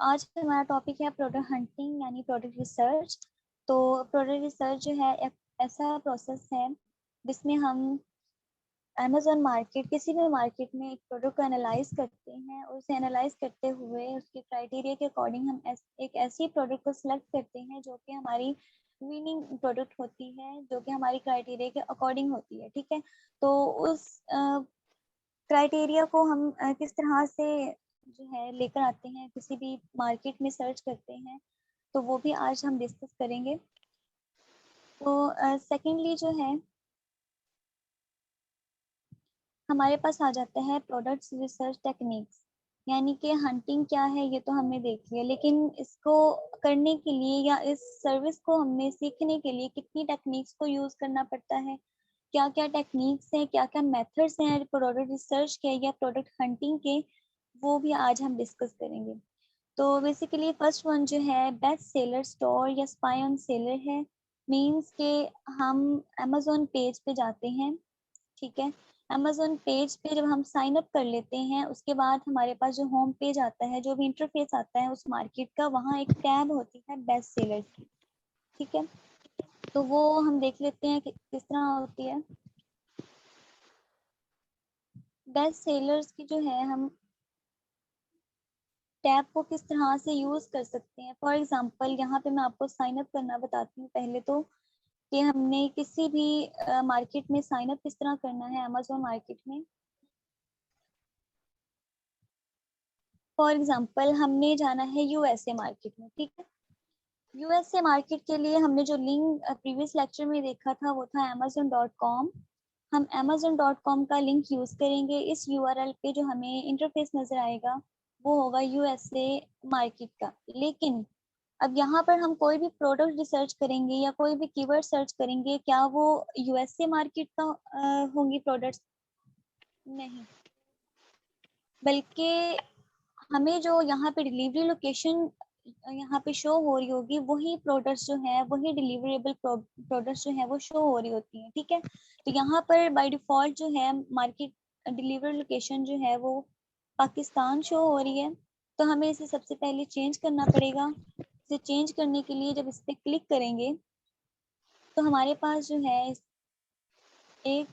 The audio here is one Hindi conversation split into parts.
आज हमारा टॉपिक है प्रोडक्ट हंटिंग यानी प्रोडक्ट रिसर्च। तो प्रोडक्ट रिसर्च जो है एक ऐसा प्रोसेस है जिसमें हम अमेज़न मार्केट किसी भी मार्केट में एक प्रोडक्ट को एनालाइज करते हैं और उसे एनालाइज करते हुए उसके क्राइटेरिया के अकॉर्डिंग हम एक ऐसी प्रोडक्ट को सिलेक्ट करते हैं जो कि हमारी विनिंग प्रोडक्ट होती है, जो कि हमारी क्राइटेरिया के अकॉर्डिंग होती है। ठीक है, तो उस क्राइटेरिया को हम किस तरह से जो है लेकर आते हैं, किसी भी मार्केट में सर्च करते हैं, तो वो भी आज हम डिस्कस करेंगे। तो सेकेंडली जो है हमारे पास आ जाता है प्रोडक्ट्स रिसर्च टेक्निक्स, यानी कि हंटिंग क्या है ये तो हमने देख लिया, लेकिन इसको करने के लिए या इस सर्विस को हमने सीखने के लिए कितनी टेक्निक्स को यूज़ करना पड़ता है, क्या क्या टेक्निक्स हैं, क्या क्या मेथड्स हैं प्रोडक्ट रिसर्च के या प्रोडक्ट हंटिंग के, वो भी आज हम डिस्कस करेंगे। तो बेसिकली फर्स्ट वन जो है बेस्ट सेलर स्टोर या स्पाई ऑन सेलर है। मींस के हम अमेज़न पेज पे जाते हैं। ठीक है, अमेज़न पेज पे जब हम साइन अप कर लेते हैं उसके बाद हमारे पास जो होम पेज आता है, जो भी इंटरफेस आता है उस मार्केट का, वहाँ एक टैब होती है बेस्ट सेलर की। ठीक है, तो वो हम देख लेते हैं कि किस तरह होती है। बेस्ट सेलर्स की जो है हम टैब को किस तरह से यूज कर सकते हैं। फॉर एग्जांपल यहाँ पे मैं आपको साइन अप करना बताती हूँ पहले तो, कि हमने किसी भी मार्केट में साइन अप किस तरह करना है अमेज़न मार्केट में। फॉर एग्जांपल हमने जाना है यूएसए मार्केट में। ठीक है, यूएसए मार्केट के लिए हमने जो लिंक प्रीवियस लेक्चर में देखा था वो था amazon.com। हम amazon.com का लिंक यूज करेंगे। इस यूआरएल पे जो हमें इंटरफेस नजर आएगा वो होगा यूएसए मार्केट का। लेकिन अब यहाँ पर हम कोई भी प्रोडक्ट रिसर्च करेंगे या कोई भी कीवर्ड सर्च करेंगे, क्या वो यूएसए मार्केट का होंगी प्रोडक्ट्स? नहीं, बल्कि हमें जो यहाँ पे डिलीवरी लोकेशन यहाँ पे शो हो रही होगी, वही प्रोडक्ट्स जो है, वही डिलीवरेबल प्रोडक्ट्स जो है वो शो हो रही होती हैं। ठीक है, तो यहाँ पर बाय डिफॉल्ट जो है मार्केट डिलीवरी लोकेशन जो है वो पाकिस्तान शो हो रही है। तो हमें इसे सबसे पहले चेंज करना पड़ेगा। इसे चेंज करने के लिए जब इस पर क्लिक करेंगे तो हमारे पास जो है एक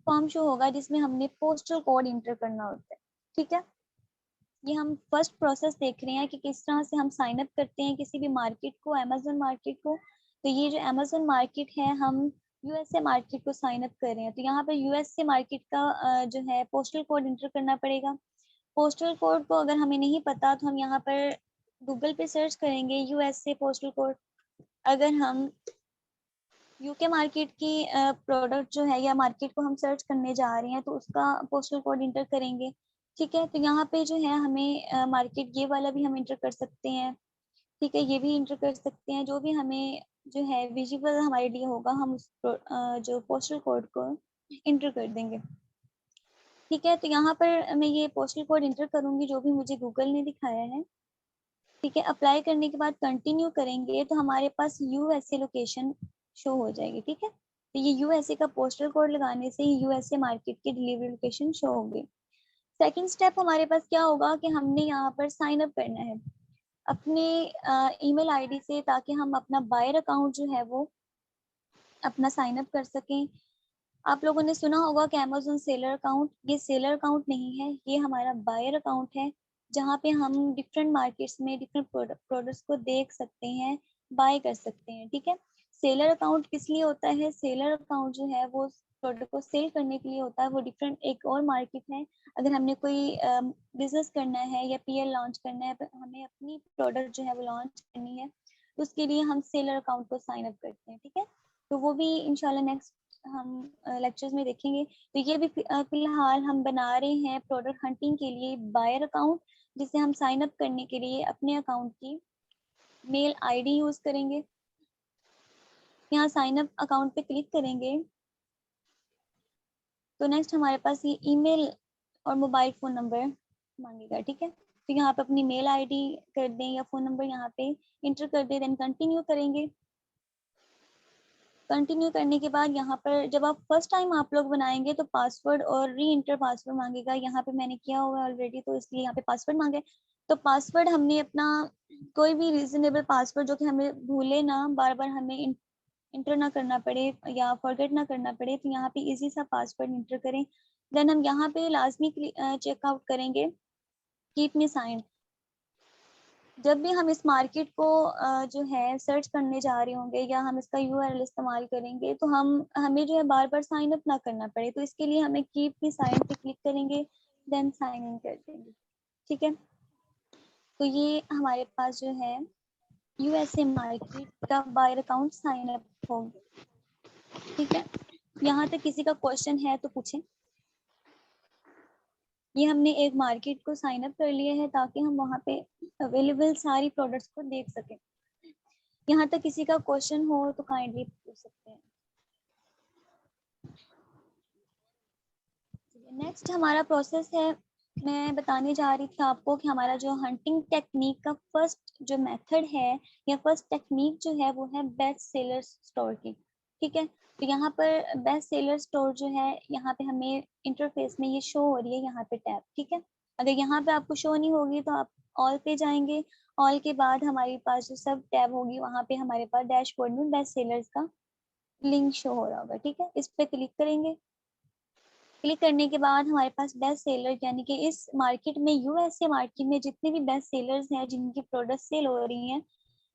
फॉर्म शो होगा जिसमें हमने पोस्टल कोड इंटर करना होता है। ठीक है, ये हम फर्स्ट प्रोसेस देख रहे हैं कि किस तरह से हम साइन अप करते हैं किसी भी मार्केट को, अमेज़न मार्केट को। तो ये जो अमेज़न मार्केट है, हम यूएसए मार्केट को साइन अप कर रहे हैं, तो यहाँ पर यूएसए मार्केट का जो है पोस्टल कोड इंटर करना पड़ेगा। पोस्टल कोड को अगर हमें नहीं पता तो हम यहाँ पर गूगल पे सर्च करेंगे यूएसए पोस्टल कोड। अगर हम यूके मार्केट की प्रोडक्ट जो है या मार्केट को हम सर्च करने जा रहे हैं तो उसका पोस्टल कोड इंटर करेंगे। ठीक है, तो यहाँ पे जो है हमें मार्केट ये वाला भी हम इंटर कर सकते हैं। ठीक है, ये भी इंटर कर सकते हैं, जो भी हमें जो है विजिबल हमारे लिए होगा हम उस जो पोस्टल कोड को इंटर कर देंगे। ठीक है, तो यहाँ पर मैं ये पोस्टल कोड इंटर करूँगी जो भी मुझे गूगल ने दिखाया है। ठीक है, अप्लाई करने के बाद कंटिन्यू करेंगे तो हमारे पास यूएसए लोकेशन शो हो जाएगी। ठीक है, तो ये यूएसए का पोस्टल कोड लगाने से यूएसए मार्केट की डिलीवरी लोकेशन शो होगी। सेकंड स्टेप हमारे पास क्या होगा कि हमने यहाँ पर साइन अप करना है अपने ईमेल आईडी से, ताकि हम अपना बायर अकाउंट जो है वो अपना साइन अप कर सकें। आप लोगों ने सुना होगा कि अमेज़न सेलर अकाउंट, ये सेलर अकाउंट नहीं है, ये हमारा बायर अकाउंट है, जहाँ पे हम डिफरेंट मार्केट्स में डिफरेंट प्रोडक्ट्स को देख सकते हैं, बाय कर सकते हैं। ठीक है, सेलर अकाउंट किस लिए होता है? सेलर अकाउंट जो है वो प्रोडक्ट को सेल करने के लिए होता है। वो डिफरेंट एक और मार्केट है। अगर हमने कोई बिजनेस करना है या पीएल लॉन्च करना है, हमें अपनी प्रोडक्ट जो है वो लॉन्च करनी है, तो उसके लिए हम सेलर अकाउंट को साइन अप करते हैं। ठीक है, तो वो भी इंशाल्लाह नेक्स्ट हम लेक्चर्स में देखेंगे। तो ये भी फिलहाल हम बना रहे हैं प्रोडक्ट हंटिंग के लिए बायर अकाउंट, जिसे हम साइन अप करने के लिए अपने अकाउंट की मेल आईडी यूज करेंगे। यहाँ साइन अप अकाउंट पे क्लिक करेंगे तो नेक्स्ट हमारे पास ये ईमेल और मोबाइल फ़ोन नंबर मांगेगा। ठीक है, तो यहाँ पे अपनी मेल आईडी कर दें या फ़ोन नंबर यहाँ पे इंटर कर दें, देन कंटिन्यू करेंगे। कंटिन्यू करने के बाद यहाँ पर जब आप फर्स्ट टाइम आप लोग बनाएंगे तो पासवर्ड और री इंटर पासवर्ड मांगेगा। यहाँ पे मैंने किया हुआ है ऑलरेडी, तो इसलिए यहाँ पे पासवर्ड मांगे। तो पासवर्ड हमने अपना कोई भी रीजनेबल पासवर्ड जो कि हमें भूले ना, बार बार हमें इंटर ना करना पड़े या फॉरगेट ना करना पड़े, तो यहाँ पे इजी सा पासवर्ड इंटर करें। देन हम यहाँ पे लाजमी चेकआउट करेंगे कीप मी साइन। जब भी हम इस मार्केट को जो है सर्च करने जा रहे होंगे या हम इसका यूआरएल इस्तेमाल करेंगे, तो हमें जो है बार बार साइन अप ना करना पड़े, तो इसके लिए हमें कीप मी साइन पे क्लिक करेंगे, देन साइन इन कर देंगे। ठीक है, तो ये हमारे पास जो है यूएसए मार्केट का बायर अकाउंट साइन अप हो। ठीक है, यहाँ तक किसी का क्वेश्चन है तो पूछें। ये हमने एक मार्केट को साइन अप कर लिया है ताकि हम वहाँ पे अवेलेबल सारी प्रोडक्ट्स को देख सकें। यहाँ तक किसी का क्वेश्चन हो तो काइंडली पूछ सकते हैं। नेक्स्ट हमारा प्रोसेस है, मैं बताने जा रही थी आपको कि हमारा जो हंटिंग टेक्निक का फर्स्ट जो मेथड है या फर्स्ट टेक्निक जो है वो है बेस्ट सेलर स्टोर की। ठीक है, तो यहाँ पर बेस्ट सेलर स्टोर जो है, यहाँ पे हमें इंटरफेस में ये शो हो रही है यहाँ पे टैब। ठीक है, अगर यहाँ पे आपको शो नहीं होगी तो आप ऑल पे जाएंगे। ऑल के बाद हमारे पास जो सब टैब होगी वहाँ पे हमारे पास डैशबोर्ड में बेस्ट सेलर्स का लिंक शो हो रहा होगा। ठीक है, इस पे क्लिक करेंगे। क्लिक करने के बाद हमारे पास बेस्ट सेलर यानी कि इस मार्केट में यूएसए मार्केट में जितने भी बेस्ट सेलर्स हैं जिनकी प्रोडक्ट सेल हो रही हैं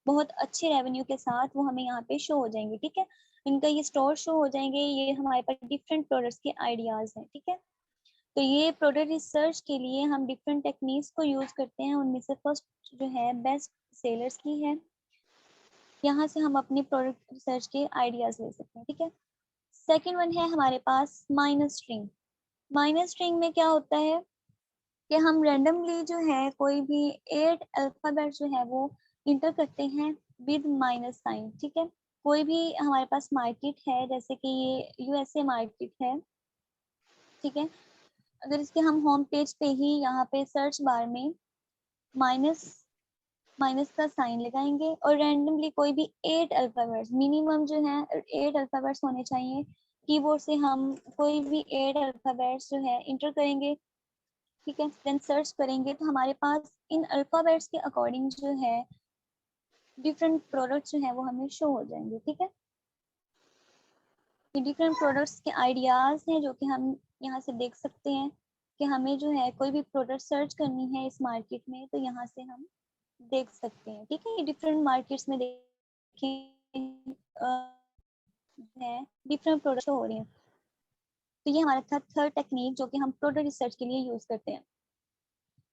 बहुत अच्छे रेवेन्यू के साथ, वो हमें यहाँ पे शो हो जाएंगे। ठीक है, इनका ये स्टोर शो हो जाएंगे। ये हमारे पास डिफरेंट प्रोडक्ट्स के आइडियाज हैं। ठीक है, तो ये प्रोडक्ट रिसर्च के लिए हम डिफरेंट टेक्निक्स को यूज करते हैं। उनमें से फर्स्ट जो है बेस्ट सेलर्स की है। यहाँ से हम अपनी प्रोडक्ट रिसर्च के आइडियाज ले सकते हैं। ठीक है, सेकेंड वन है हमारे पास माइनस स्ट्रिंग। माइनस स्ट्रिंग में क्या होता है कि हम रैंडमली जो है कोई भी 8 अल्फाबेट जो है वो इंटर करते हैं विद माइनस साइन। ठीक है, कोई भी हमारे पास मार्केट है, जैसे कि ये यूएसए मार्केट है। ठीक है, अगर इसके हम होम पेज पे ही यहाँ पे सर्च बार में माइनस माइनस का साइन लगाएंगे और रैंडमली कोई भी 8 अल्फाबेट्स, मिनिमम जो है 8 अल्फाबेट्स होने चाहिए, कीबोर्ड से हम कोई भी 8 अल्फाबेट्स जो है इंटर करेंगे। ठीक है, देन सर्च करेंगे तो हमारे पास इन अल्फाबेट्स के अकॉर्डिंग जो है डिफरेंट प्रोडक्ट्स जो है वो हमें शो हो जाएंगे। ठीक है, ये डिफरेंट प्रोडक्ट्स के आइडियाज हैं जो कि हम यहाँ से देख सकते हैं कि हमें जो है कोई भी प्रोडक्ट सर्च करनी है इस मार्केट में तो यहाँ से हम देख सकते हैं। ठीक है, ये डिफरेंट मार्केट्स में देखें है डिफरेंट प्रोडक्ट्स हो रही हैं। तो ये हमारा था थर्ड टेक्निक जो कि हम प्रोडक्ट रिसर्च के लिए यूज करते हैं।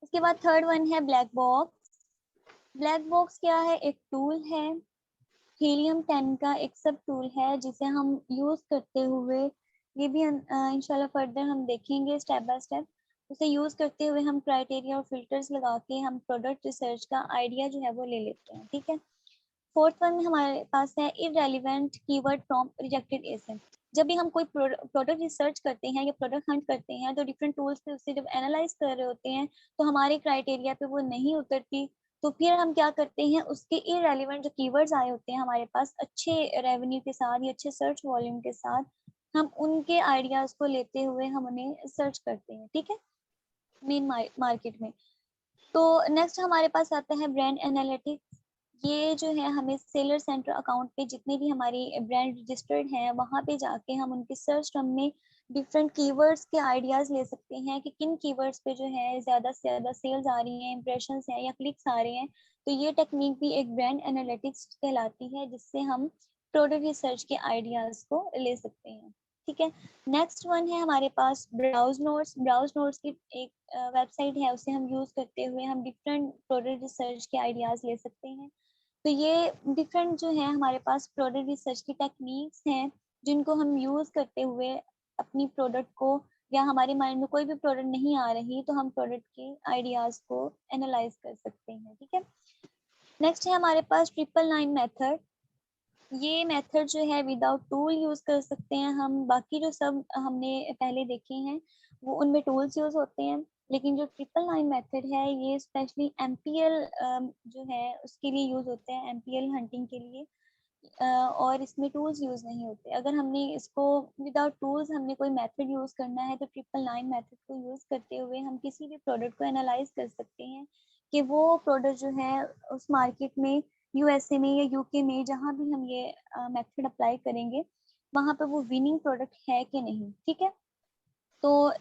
इसके बाद थर्ड वन है ब्लैक बॉक्स। ब्लैक बॉक्स क्या है? एक टूल है, हीलियम 10 का एक सब टूल है जिसे हम यूज करते हुए, ये भी इंशाल्लाह फर्दर हम देखेंगे स्टेप बाय स्टेप। उसे यूज करते हुए हम क्राइटेरिया और फिल्टर्स लगा के हम प्रोडक्ट रिसर्च का आइडिया जो है वो ले लेते हैं। ठीक है, फोर्थ वन हमारे पास है irrelevant keyword from rejected SM. जब भी हम कोई प्रोडक्ट रिसर्च करते हैं या प्रोडक्ट हंट करते हैं तो डिफरेंट टूल्स पे उसे जब एनालाइज कर रहे होते हैं तो हमारे क्राइटेरिया पे वो नहीं उतरती, तो फिर हम क्या करते हैं उसके इररेलेवेंट जो कीवर्ड्स आए होते हैं हमारे पास अच्छे रेवेन्यू के साथ या अच्छे सर्च वॉल्यूम के साथ, हम उनके आइडियाज को लेते हुए हम उन्हें सर्च करते हैं। ठीक है, मेन मार्केट में। तो नेक्स्ट हमारे पास आता है ब्रांड एनालिटिक्स। ये जो है हमें सेलर सेंटर अकाउंट पे जितने भी हमारी ब्रांड रजिस्टर्ड हैं वहाँ पे जाके हम उनके सर्च टर्म में डिफरेंट कीवर्ड्स के आइडियाज ले सकते हैं कि किन कीवर्ड्स पे जो है ज़्यादा से ज़्यादा सेल्स आ रही हैं, इंप्रेशंस हैं या क्लिक्स आ रहे हैं। तो ये टेक्निक भी एक ब्रांड एनालिटिक्स कहलाती है जिससे हम प्रोडक्ट रिसर्च के आइडियाज को ले सकते हैं। ठीक है, नेक्स्ट वन है हमारे पास ब्राउज नोट्स। ब्राउज नोट्स की एक वेबसाइट है, उसे हम यूज करते हुए हम डिफरेंट प्रोडक्ट रिसर्च के आइडियाज ले सकते हैं। तो ये डिफरेंट जो है हमारे पास प्रोडक्ट रिसर्च की टेक्निक्स हैं जिनको हम यूज करते हुए अपनी प्रोडक्ट को, या हमारे माइंड में कोई भी प्रोडक्ट नहीं आ रही तो हम प्रोडक्ट के आइडियाज को एनालाइज कर सकते हैं। ठीक है, नेक्स्ट है हमारे पास 999 मेथड। ये मेथड जो है विदाउट टूल यूज कर सकते हैं हम। बाकी जो सब हमने पहले देखे हैं वो उनमें टूल्स यूज होते हैं, लेकिन जो 999 मेथड है ये स्पेशली एमपीएल जो है उसके लिए यूज होते हैं, एमपीएल हंटिंग के लिए। और इसमें टूल्स यूज़ नहीं होते। अगर हमने इसको विदाउट टूल्स हमने कोई मेथड यूज़ करना है तो 999 मेथड को यूज़ करते हुए हम किसी भी प्रोडक्ट को एनालाइज कर सकते हैं कि वो प्रोडक्ट जो है उस मार्केट में, यूएसए में या यूके में, जहाँ भी हम ये मेथड अप्लाई करेंगे वहाँ पे वो विनिंग प्रोडक्ट है कि नहीं। ठीक है, तो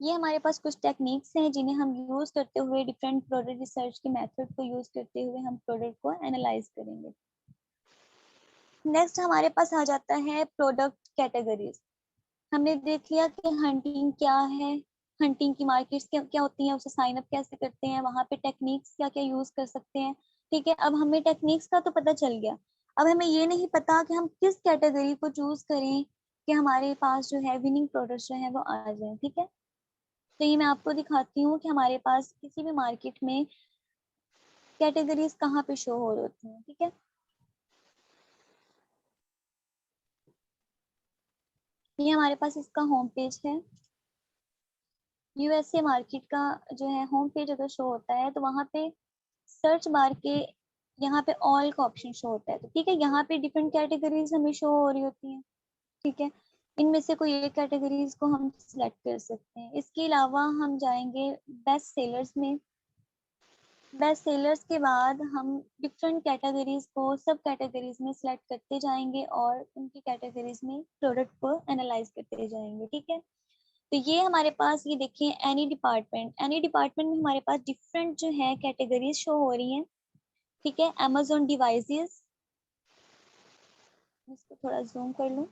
ये हमारे पास कुछ टेक्निक्स हैं जिन्हें हम यूज़ करते हुए डिफरेंट प्रोडक्ट रिसर्च के मेथड को यूज़ करते हुए हम प्रोडक्ट को एनालाइज करेंगे। नेक्स्ट हमारे पास आ जाता है प्रोडक्ट कैटेगरीज। हमने देख लिया कि हंटिंग क्या है, हंटिंग की मार्केट्स क्या क्या होती हैं, उसे साइन अप कैसे करते हैं, वहाँ पे टेक्निक्स क्या क्या यूज कर सकते हैं। ठीक है, अब हमें टेक्निक्स का तो पता चल गया। अब हमें ये नहीं पता कि हम किस कैटेगरी को चूज करें कि हमारे पास जो है विनिंग प्रोडक्ट्स जो है वो आ जाए। ठीक है, तो ये मैं आपको दिखाती हूँ कि हमारे पास किसी भी मार्केट में कैटेगरीज कहाँ पे शो हो रही होती हैं। ठीक है, ये हमारे पास इसका होम पेज है। यूएसए मार्केट का जो है होम पेज अगर शो होता है तो वहाँ पे सर्च बार के यहाँ पे ऑल का ऑप्शन शो होता है। तो ठीक है, यहाँ पे डिफरेंट कैटेगरीज हमें शो हो रही होती हैं। ठीक है, इनमें से कोई एक कैटेगरीज को हम सिलेक्ट कर सकते हैं। इसके अलावा हम जाएंगे बेस्ट सेलर्स में। बेस्ट सेलर्स के बाद हम डिफरेंट कैटेगरीज को सब कैटेगरीज में सिलेक्ट करते जाएंगे और उनकी कैटेगरीज में प्रोडक्ट को एनालाइज करते जाएंगे। ठीक है, तो ये हमारे पास, ये देखिए एनी डिपार्टमेंट में हमारे पास डिफरेंट जो है कैटेगरीज शो हो रही हैं। ठीक है, अमेजोन डिवाइसेस, इसको थोड़ा जूम कर लूँ।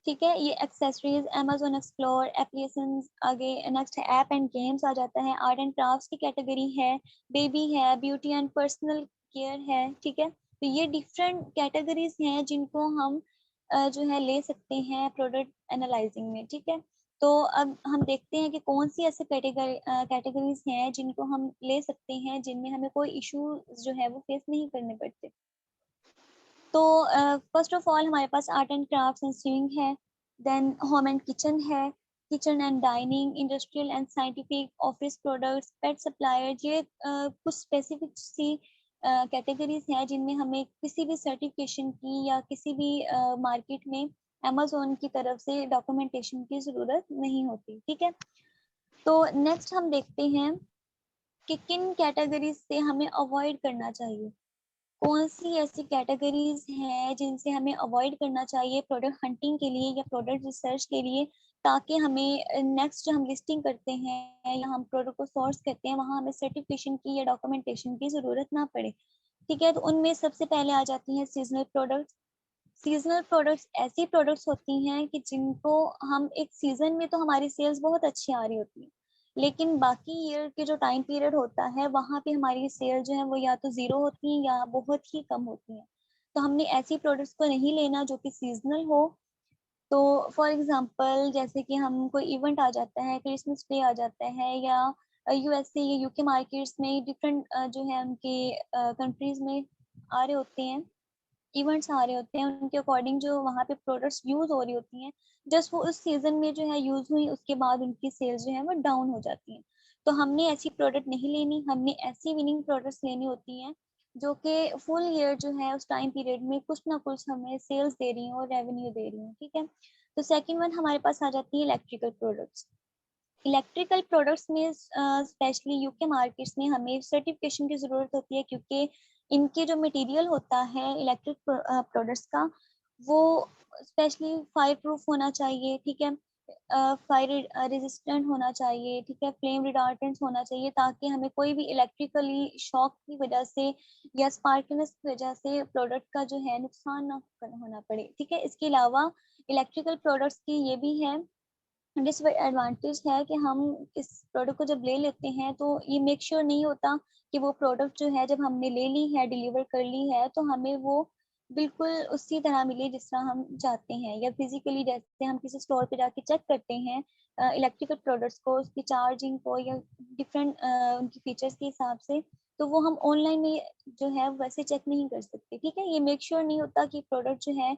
ठीक है, ये एक्सेसरीज, अमेजोन एक्सप्लोर, एप्लीकेशंस, आगे नेक्स्ट है ऐप एंड गेम्स आ जाता है। आर्ट एंड क्राफ्ट्स की कैटेगरी है, बेबी है, ब्यूटी एंड पर्सनल केयर है। ठीक है, तो ये डिफरेंट कैटेगरीज हैं जिनको हम जो है ले सकते हैं प्रोडक्ट एनालाइजिंग में। ठीक है, तो अब हम देखते हैं कि कौन सी ऐसे कैटेगरीज हैं जिनको हम ले सकते हैं जिनमें हमें कोई इशू जो है वो फेस नहीं करने पड़ते। तो फर्स्ट ऑफ ऑल हमारे पास art and crafts and sewing है, देन होम एंड किचन है, kitchen and dining, industrial and scientific, office products, pet supplier. ये कुछ स्पेसिफिक सी कैटेगरीज हैं जिनमें हमें किसी भी सर्टिफिकेशन की या किसी भी मार्केट में अमेजोन की तरफ से डॉक्यूमेंटेशन की ज़रूरत नहीं होती। ठीक है, तो नेक्स्ट हम देखते हैं कि किन कैटेगरीज से हमें अवॉइड करना चाहिए। कौन सी ऐसी कैटेगरीज हैं जिनसे हमें अवॉइड करना चाहिए प्रोडक्ट हंटिंग के लिए या प्रोडक्ट रिसर्च के लिए, ताकि हमें नेक्स्ट जो हम लिस्टिंग करते हैं या हम प्रोडक्ट को सोर्स करते हैं वहाँ हमें सर्टिफिकेशन की या डॉक्यूमेंटेशन की ज़रूरत ना पड़े। ठीक है, तो उनमें सबसे पहले आ जाती हैं सीजनल प्रोडक्ट्स। सीजनल प्रोडक्ट्स ऐसी प्रोडक्ट्स होती हैं कि जिनको हम एक सीजन में तो हमारी सेल्स बहुत अच्छी आ रही होती है, लेकिन बाकी ईयर के जो टाइम पीरियड होता है वहाँ पे हमारी सेल जो है वो या तो ज़ीरो होती हैं या बहुत ही कम होती हैं। तो हमने ऐसी प्रोडक्ट्स को नहीं लेना जो कि सीजनल हो। तो फॉर एग्जांपल जैसे कि हम कोई इवेंट आ जाता है, क्रिसमस डे आ जाता है, या यूएसए या यूके मार्केट्स में डिफरेंट जो है उनके कंट्रीज में आ रहे होते हैं, इवेंट्स आ रहे होते हैं, उनके अकॉर्डिंग जो वहाँ पे प्रोडक्ट्स यूज हो रही होती हैं, जस्ट वो उस सीजन में जो है यूज हुई, उसके बाद उनकी सेल्स जो है वो डाउन हो जाती हैं। तो हमने ऐसी प्रोडक्ट नहीं लेनी, हमने ऐसी विनिंग प्रोडक्ट्स लेनी होती हैं जो कि फुल ईयर जो है उस टाइम पीरियड में कुछ ना कुछ हमें सेल्स दे रही हैं और रेवेन्यू दे रही हैं। ठीक है, तो सेकेंड वन हमारे पास आ जाती है इलेक्ट्रिकल प्रोडक्ट्स। इलेक्ट्रिकल प्रोडक्ट्स में स्पेशली यूके मार्केट्स में हमें सर्टिफिकेशन की ज़रूरत होती है, क्योंकि इनके जो मटेरियल होता है इलेक्ट्रिक प्रोडक्ट्स का, वो स्पेशली फायर प्रूफ होना चाहिए। ठीक है, फायर रेजिस्टेंट होना चाहिए। ठीक है, फ्लेम रिटार्डेंट होना चाहिए, ताकि हमें कोई भी इलेक्ट्रिकली शॉक की वजह से या स्पार्कनेस की वजह से प्रोडक्ट का जो है नुकसान ना होना पड़े। ठीक है, इसके अलावा इलेक्ट्रिकल प्रोडक्ट्स की ये भी है डिसएडवांटेज है कि हम इस प्रोडक्ट को जब ले लेते हैं तो ये मेक श्योर नहीं होता कि वो प्रोडक्ट जो है जब हमने ले ली है, डिलीवर कर ली है, तो हमें वो बिल्कुल उसी तरह मिले जिस तरह हम चाहते हैं, या फिजिकली जैसे हम किसी स्टोर पे जाके चेक करते हैं इलेक्ट्रिकल प्रोडक्ट्स को, उसकी चार्जिंग को या डिफरेंट उनकी फीचर्स के हिसाब से, तो वो हम ऑनलाइन में जो है वैसे चेक नहीं कर सकते। ठीक है, ये मेक श्योर नहीं होता कि प्रोडक्ट जो है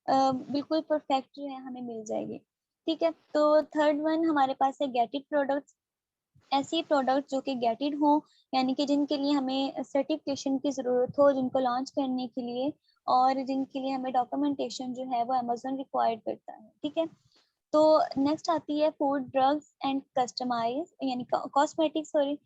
बिल्कुल परफेक्ट जो है हमें मिल जाएगी। ठीक है, तो थर्ड वन हमारे पास है गेटेड प्रोडक्ट्स। ऐसी प्रोडक्ट जो कि गेटेड हो, यानी कि जिनके लिए हमें सर्टिफिकेशन की ज़रूरत हो, जिनको लॉन्च करने के लिए और जिनके लिए हमें डॉक्यूमेंटेशन जो है वो अमेजोन रिक्वायर्ड करता है, ठीक है। तो नेक्स्ट आती है फूड, ड्रग्स एंड कस्टमाइज यानी कॉस्मेटिक्स, सॉरी।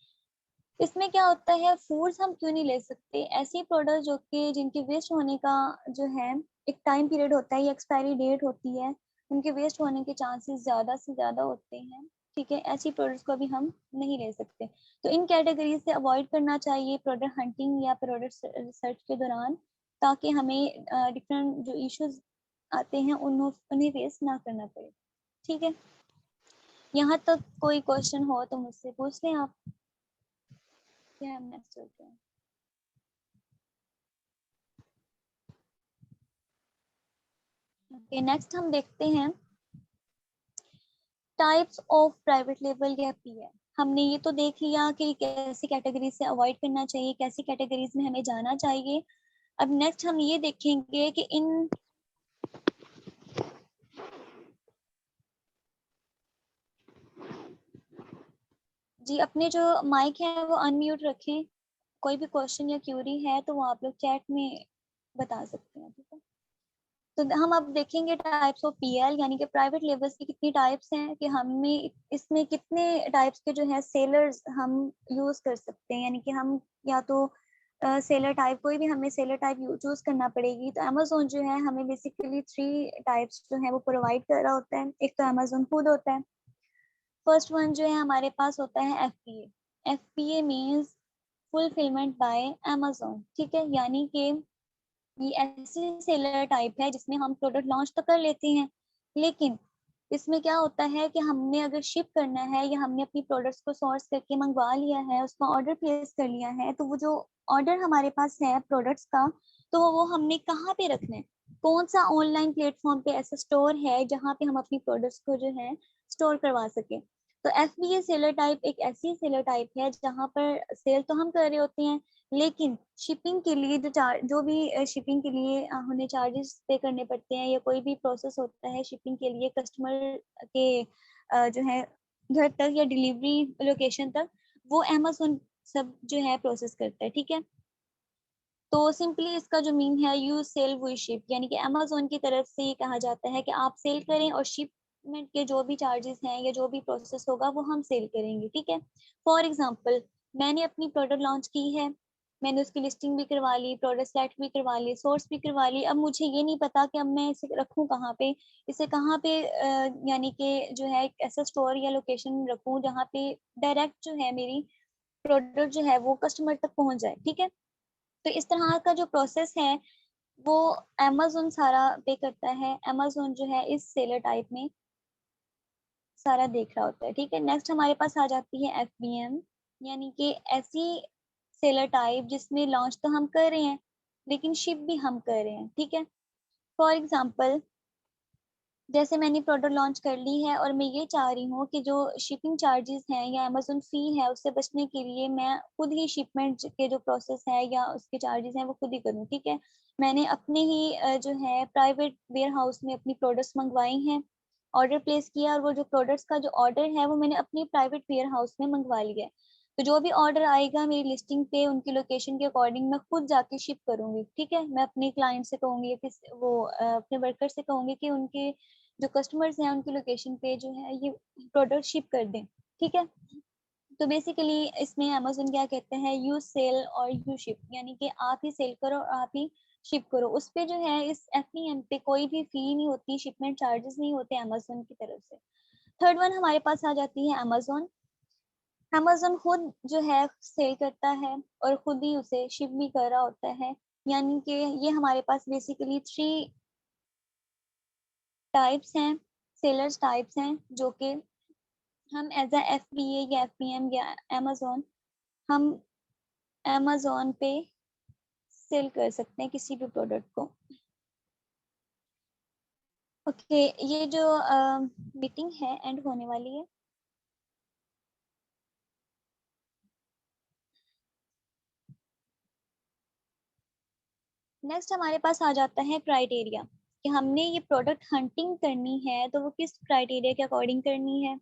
इसमें क्या होता है, फूड्स हम क्यों नहीं ले सकते, ऐसे प्रोडक्ट जो कि जिनके वेस्ट होने का जो है एक टाइम पीरियड होता है या एक्सपायरी डेट होती है, उनके वेस्ट होने के चांसेस ज़्यादा से ज़्यादा होते हैं, ठीक है। ऐसी प्रोडक्ट्स को भी हम नहीं ले सकते। तो इन कैटेगरी से अवॉइड करना चाहिए प्रोडक्ट हंटिंग या प्रोडक्ट रिसर्च के दौरान, ताकि हमें डिफरेंट जो इश्यूज आते हैं उन्हें फेस ना करना पड़े, ठीक है। यहाँ तक कोई क्वेश्चन हो तो मुझसे पूछ लें आप। क्या हम नेक्स्ट चलते हैं। ओके, नेक्स्ट हम देखते हैं टाइप्स ऑफ प्राइवेट लेबल या पीएल। हमने ये तो देख लिया कि कैसी कैटेगरी से अवॉइड करना चाहिए, कैसी कैटेगरीज में हमें जाना चाहिए। अब नेक्स्ट हम ये देखेंगे कि इन जी अपने जो माइक है वो अनम्यूट रखें। कोई भी क्वेश्चन या क्यूरी है तो वो आप लोग चैट में बता सकते हैं, ठीक है। तो हम अब देखेंगे टाइप्स ऑफ पीएल यानी कि प्राइवेट लेबल्स की कितनी टाइप्स हैं, कि हमें इसमें कितने टाइप्स के जो है सेलर्स हम यूज कर सकते हैं, यानी कि हम या तो सेलर टाइप, कोई भी हमें सेलर टाइप चूज करना पड़ेगी। तो अमेजोन जो है हमें बेसिकली 3 टाइप्स जो है वो प्रोवाइड कर रहा होता है। एक तो अमेजोन खुद होता है, फर्स्ट वन जो है हमारे पास होता है FPA. FPA means fulfilment bye Amazon, ठीक है। यानी कि ये ऐसी सेलर टाइप है जिसमें हम प्रोडक्ट लॉन्च तो कर लेते हैं, लेकिन इसमें क्या होता है कि हमने अगर शिप करना है या हमने अपनी प्रोडक्ट्स को सोर्स करके मंगवा लिया है, उसका ऑर्डर प्लेस कर लिया है, तो वो जो ऑर्डर हमारे पास है प्रोडक्ट्स का, तो वो हमने कहाँ पे रखना है, कौन सा ऑनलाइन प्लेटफॉर्म पे ऐसा स्टोर है जहाँ पे हम अपनी प्रोडक्ट्स को जो है स्टोर करवा सके। तो एफबीए सेलर टाइप एक ऐसी सेलर टाइप है जहाँ पर सेल तो हम कर रहे होते हैं, लेकिन शिपिंग के लिए जो भी शिपिंग के लिए उन्हें चार्जेस पे करने पड़ते हैं, या कोई भी प्रोसेस होता है शिपिंग के लिए कस्टमर के जो है घर तक या डिलीवरी लोकेशन तक, वो अमेजोन सब जो है प्रोसेस करता है, ठीक है। तो सिंपली इसका जो मीन है यू सेल वी शिप, यानी कि अमेजोन की तरफ से ये कहा जाता है कि आप सेल करें और शिपमेंट के जो भी चार्जेस हैं या जो भी प्रोसेस होगा वो हम सेल करेंगे, ठीक है। फॉर एग्जांपल, मैंने अपनी प्रोडक्ट लॉन्च की है, मैंने उसकी लिस्टिंग भी करवा ली, प्रोडक्ट सेलेक्ट भी करवा ली, सोर्स भी करवा ली। अब मुझे ये नहीं पता कि अब मैं इसे रखूं कहाँ पे, इसे कहाँ पे यानी कि जो है एक ऐसा स्टोर या लोकेशन रखूं जहाँ पे डायरेक्ट जो है मेरी प्रोडक्ट जो है वो कस्टमर तक पहुंच जाए, ठीक है। तो इस तरह का जो प्रोसेस है वो अमेजोन सारा पे करता है। अमेजोन जो है इस सेलर टाइप में सारा देख रहा होता है, ठीक है। नेक्स्ट हमारे पास आ जाती है एफबीएम, यानी कि ऐसी सेलर टाइप जिसमें लॉन्च तो हम कर रहे हैं लेकिन शिप भी हम कर रहे हैं, ठीक है। फॉर एग्जांपल, जैसे मैंने प्रोडक्ट लॉन्च कर ली है और मैं ये चाह रही हूँ कि जो शिपिंग चार्जेस हैं या अमेजोन फी है उससे बचने के लिए मैं खुद ही शिपमेंट के जो प्रोसेस है या उसके चार्जेस हैं वो खुद ही करूँ, ठीक है। मैंने अपने ही जो है प्राइवेट वेयर हाउस में अपनी प्रोडक्ट्स मंगवाई हैं, ऑर्डर प्लेस किया, और वो जो प्रोडक्ट्स का जो ऑर्डर है वो मैंने अपनी प्राइवेट वेयर हाउस में मंगवा लिया है। तो जो भी ऑर्डर आएगा मेरी लिस्टिंग पे उनकी लोकेशन के अकॉर्डिंग मैं खुद जाके शिप करूंगी, ठीक है। मैं अपने क्लाइंट से कहूंगी या किस वो अपने वर्कर से कहूंगी कि उनके जो कस्टमर्स हैं उनकी लोकेशन पे जो है ये प्रोडक्ट शिप कर दें, ठीक है। तो बेसिकली इसमें अमेजोन क्या कहते हैं, यू सेल और यू शिप, यानी कि आप ही सेल करो और आप ही शिप करो। उस पे जो है इस एफबीएम पे कोई भी फी नहीं होती, शिपमेंट चार्जेस नहीं होते अमेजोन की तरफ से। थर्ड वन हमारे पास आ जाती है अमेजोन। अमेजोन खुद जो है सेल करता है और खुद ही उसे शिप भी कर रहा होता है, यानी कि ये हमारे पास बेसिकली 3 टाइप्स हैं, सेलर्स टाइप्स हैं, जो कि हम एज अ एफबीए या एफबीएम या अमेजोन हम अमेजोन पे सेल कर सकते हैं किसी भी प्रोडक्ट को। ओके, ये जो मीटिंग है एंड होने वाली है। नेक्स्ट हमारे पास आ जाता है क्राइटेरिया, कि हमने ये प्रोडक्ट हंटिंग करनी है तो वो किस क्राइटेरिया के अकॉर्डिंग करनी है।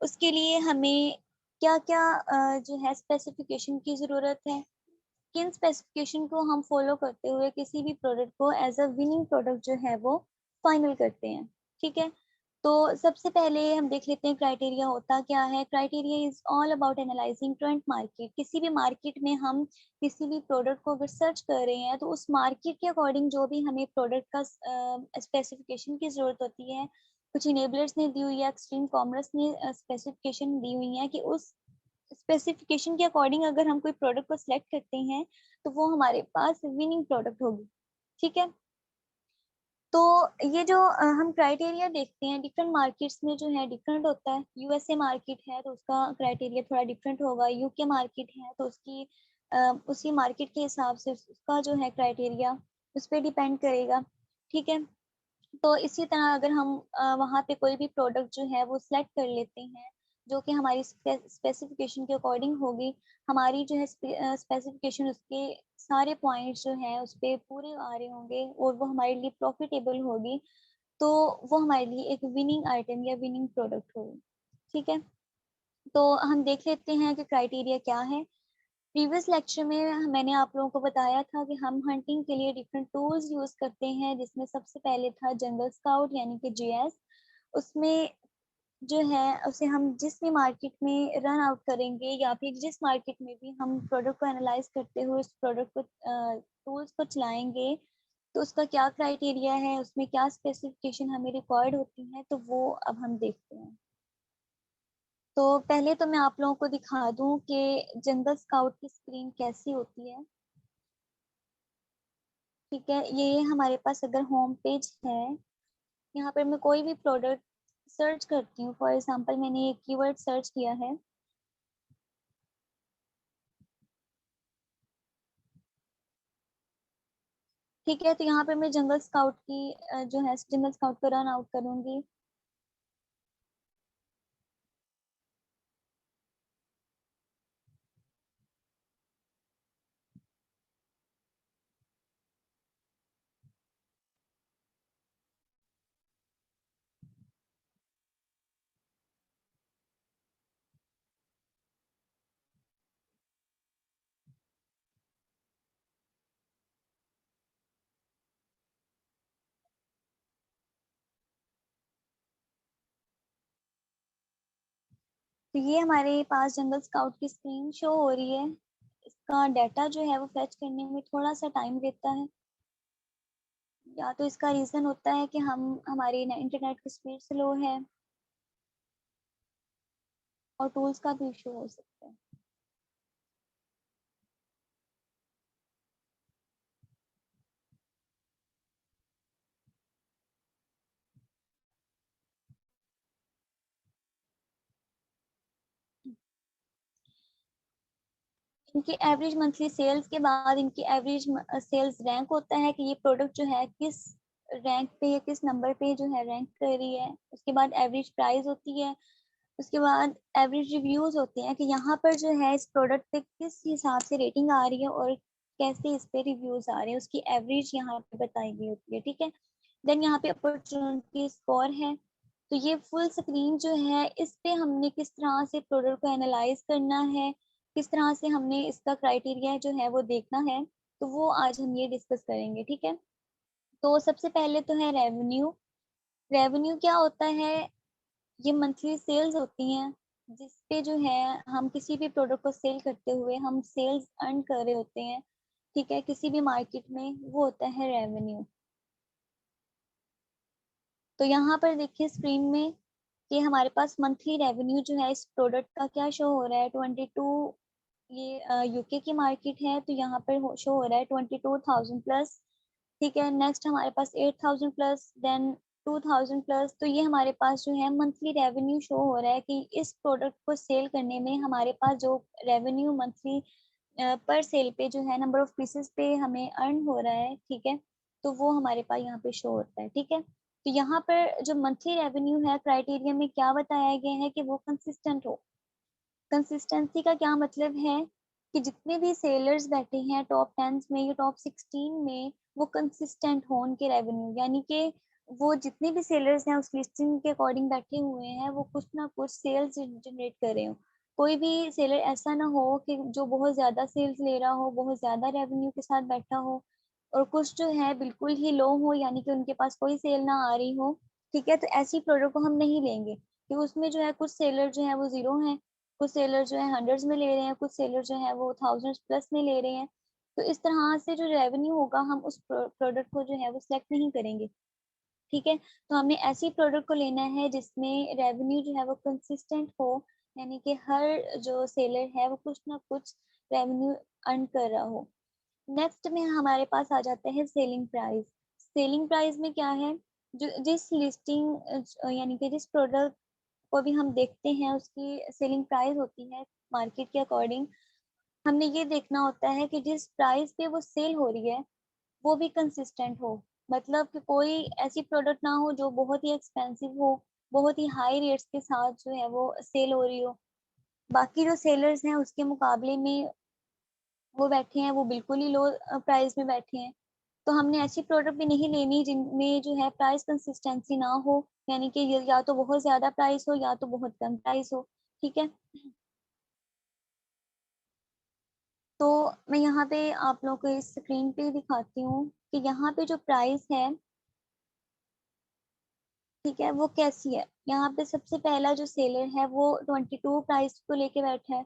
उसके लिए हमें क्या क्या जो है स्पेसिफिकेशन की ज़रूरत है, किन स्पेसिफिकेशन को हम फॉलो करते हुए किसी भी प्रोडक्ट को एज अ विनिंग प्रोडक्ट जो है वो फाइनल करते हैं। ठीक है, तो सबसे पहले हम देख लेते हैं क्राइटेरिया होता क्या है। Criteria is all about analysing current market. किसी भी मार्केट में हम किसी भी प्रोडक्ट को अगर सर्च कर रहे हैं तो उस मार्केट के अकॉर्डिंग जो भी हमें प्रोडक्ट का स्पेसिफिकेशन की जरूरत होती है, कुछ इनेबलर्स ने दी हुई है, एक्सट्रीम कॉमर्स ने स्पेसिफिकेशन दी हुई है कि उस स्पेसिफिकेशन के अकॉर्डिंग अगर हम कोई प्रोडक्ट को सिलेक्ट करते हैं तो वो हमारे पास विनिंग प्रोडक्ट होगी। ठीक है, तो ये जो हम क्राइटेरिया देखते हैं डिफरेंट मार्केट्स में जो है डिफरेंट होता है। यूएसए मार्केट है तो उसका क्राइटेरिया थोड़ा डिफरेंट होगा, यूके मार्केट है तो उसकी उसी मार्केट के हिसाब से उसका जो है क्राइटेरिया उस पर डिपेंड करेगा। ठीक है, तो इसी तरह अगर हम वहाँ पे कोई भी प्रोडक्ट जो है वो सिलेक्ट कर लेते हैं जो कि हमारी स्पेसिफिकेशन के अकॉर्डिंग होगी, हमारी जो है स्पेसिफिकेशन उसके सारे पॉइंट्स जो हैं उस पर पूरे आ रहे होंगे और वो हमारे लिए प्रॉफिटेबल होगी, तो वो हमारे लिए एक विनिंग आइटम या विनिंग प्रोडक्ट होगी। ठीक है, तो हम देख लेते हैं कि क्राइटेरिया क्या है। प्रीवियस लेक्चर में मैंने आप लोगों को बताया था कि हम हंटिंग के लिए डिफरेंट टूल्स यूज करते हैं, जिसमें सबसे पहले था जंगल स्काउट यानी कि जीएस। उसमें जो है उसे हम जिस भी मार्केट में रन आउट करेंगे या फिर जिस मार्केट में भी हम प्रोडक्ट को एनालाइज करते हुए उस प्रोडक्ट को टूल्स को चलाएंगे तो उसका क्या क्राइटेरिया है, उसमें क्या स्पेसिफिकेशन हमें रिक्वायर्ड होती है, तो वो अब हम देखते हैं। तो पहले तो मैं आप लोगों को दिखा दूं कि जंगल स्काउट की स्क्रीन कैसी होती है। ठीक है, ये हमारे पास अगर होम पेज है, यहाँ पर मैं कोई भी प्रोडक्ट सर्च करती हूँ, फॉर एग्जांपल मैंने एक कीवर्ड सर्च किया है। ठीक है, तो यहाँ पर मैं जंगल स्काउट की जो है जंगल स्काउट को रन आउट करूंगी। तो ये हमारे पास जंगल स्काउट की स्क्रीन शो हो रही है। इसका डाटा जो है वो फेच करने में थोड़ा सा टाइम लेता है, या तो इसका रीजन होता है कि हम हमारी इंटरनेट की स्पीड स्लो है, और टूल्स का भी इशू हो सकता है। इनकी एवरेज मंथली सेल्स के बाद इनकी एवरेज सेल्स रैंक होता है कि ये प्रोडक्ट जो है किस रैंक पे या किस नंबर पे जो है रैंक कर रही है। उसके बाद एवरेज प्राइस होती है। उसके बाद एवरेज रिव्यूज होते हैं कि यहाँ पर जो है इस प्रोडक्ट पे किस हिसाब से रेटिंग आ रही है और कैसे इस पे रिव्यूज आ रहे हैं, उसकी एवरेज यहाँ पे बताई गई होती है। ठीक है, देन यहाँ पे अपॉर्चुनिटी स्कोर है। तो ये फुल स्क्रीन जो है इस पे हमने किस तरह से प्रोडक्ट को एनालाइज करना है, किस तरह से हमने इसका क्राइटेरिया जो है वो देखना है, तो वो आज हम ये डिस्कस करेंगे। ठीक है, तो सबसे पहले तो है रेवेन्यू। रेवेन्यू क्या होता है? ये मंथली सेल्स होती हैं जिस पे जो है हम किसी भी प्रोडक्ट को सेल करते हुए हम सेल्स अर्न कर रहे होते हैं। ठीक है, किसी भी मार्केट में वो होता है रेवेन्यू। तो यहाँ पर देखिए स्क्रीन में कि हमारे पास मंथली रेवेन्यू जो है इस प्रोडक्ट का क्या शो हो रहा है, 22। ये यूके की मार्केट है तो यहाँ पर शो हो रहा है 22,000 प्लस। ठीक है, नेक्स्ट हमारे पास 8,000 प्लस, देन 2,000 प्लस। तो ये हमारे पास जो है मंथली रेवेन्यू शो हो रहा है कि इस प्रोडक्ट को सेल करने में हमारे पास जो रेवेन्यू मंथली पर सेल पे जो है नंबर ऑफ पीसेस पे हमें अर्न हो रहा है। ठीक है, तो वो हमारे पास यहाँ पे शो होता है। ठीक है, तो यहाँ पर जो मंथली रेवेन्यू है क्राइटेरिया में क्या बताया गया है कि वो कंसिस्टेंट हो। कंसिस्टेंसी का क्या मतलब है कि जितने भी सेलर्स बैठे हैं टॉप 10 में या टॉप 16 में, वो कंसिस्टेंट हो उनके रेवेन्यू, यानी कि वो जितने भी सेलर्स हैं उस लिस्टिंग के अकॉर्डिंग बैठे हुए हैं वो कुछ ना कुछ सेल्स जनरेट कर रहे हो। कोई भी सेलर ऐसा ना हो कि जो बहुत ज्यादा सेल्स ले रहा हो, बहुत ज्यादा रेवेन्यू के साथ बैठा हो, और कुछ जो है बिल्कुल ही लो हो, यानी कि उनके पास कोई सेल ना आ रही हो। ठीक है, तो ऐसी प्रोडक्ट को हम नहीं लेंगे, कि उसमें जो है कुछ सेलर जो है वो जीरो हैं, कुछ सेलर जो है हंड्रेड्स में ले रहे हैं, कुछ सेलर जो है वो थाउजेंड्स प्लस में ले रहे हैं। तो इस तरह से जो रेवेन्यू होगा हम उस प्रोडक्ट को जो है वो सिलेक्ट नहीं करेंगे। ठीक है, तो हमें ऐसी प्रोडक्ट को लेना है जिसमें रेवेन्यू जो है वो कंसिस्टेंट हो, यानी कि हर जो सेलर है वो कुछ ना कुछ रेवेन्यू अर्न कर रहा हो। नेक्स्ट में हमारे पास आ जाता है सेलिंग प्राइस। सेलिंग प्राइस में क्या है, जो जिस लिस्टिंग यानी कि जिस प्रोडक्ट को भी हम देखते हैं उसकी सेलिंग प्राइस होती है मार्केट के अकॉर्डिंग। हमने ये देखना होता है कि जिस प्राइस पे वो सेल हो रही है वो भी कंसिस्टेंट हो, मतलब कि कोई ऐसी प्रोडक्ट ना हो जो बहुत ही एक्सपेंसिव हो, बहुत ही हाई रेट्स के साथ जो है वो सेल हो रही हो, बाकी जो सेलर्स हैं उसके मुकाबले में वो बैठे हैं वो बिल्कुल ही लो प्राइस में बैठे हैं। तो हमने ऐसी प्रोडक्ट भी नहीं लेनी जिनमें जो है प्राइस कंसिस्टेंसी ना हो, यानी कि या तो बहुत ज्यादा प्राइस हो या तो बहुत कम प्राइस हो। ठीक है, तो मैं यहाँ पे आप लोगों को इस स्क्रीन पे दिखाती हूँ कि यहाँ पे जो प्राइस है, ठीक है, वो कैसी है। यहाँ पे सबसे पहला जो सेलर है वो 22 प्राइस को लेके बैठा है।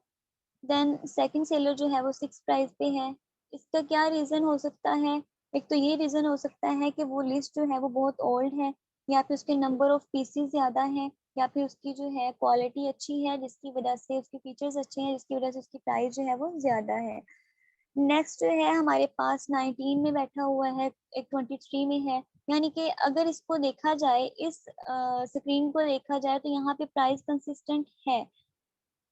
देन सेकंड सेलर जो है वो 6 प्राइस पे है। इसका क्या रीजन हो सकता है, एक तो ये रीजन हो सकता है कि वो लिस्ट जो है वो बहुत ओल्ड है, या फिर उसके नंबर ऑफ पीसेस ज्यादा हैं, या फिर उसकी जो है क्वालिटी अच्छी है जिसकी वजह से, उसके फीचर्स अच्छे हैं जिसकी वजह से उसकी प्राइस जो है वो ज्यादा है। नेक्स्ट जो है हमारे पास 19 में बैठा हुआ है, एक 23 में है। यानी कि अगर इसको देखा जाए, इस स्क्रीन को देखा जाए, तो यहाँ पे प्राइस कंसिस्टेंट है।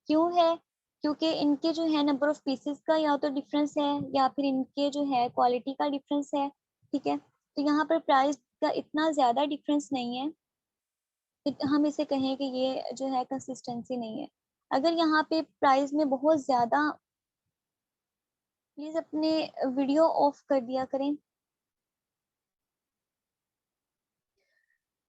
क्यों है, क्योंकि इनके जो है नंबर ऑफ पीसेस का या तो डिफरेंस है, या फिर इनके जो है क्वालिटी का डिफरेंस है। ठीक है, तो यहाँ पर प्राइस का इतना ज्यादा डिफरेंस नहीं है कि हम इसे कहें कि ये जो है कंसिस्टेंसी नहीं है। अगर यहाँ पे प्राइस में बहुत ज्यादा, प्लीज अपने वीडियो ऑफ कर दिया करें।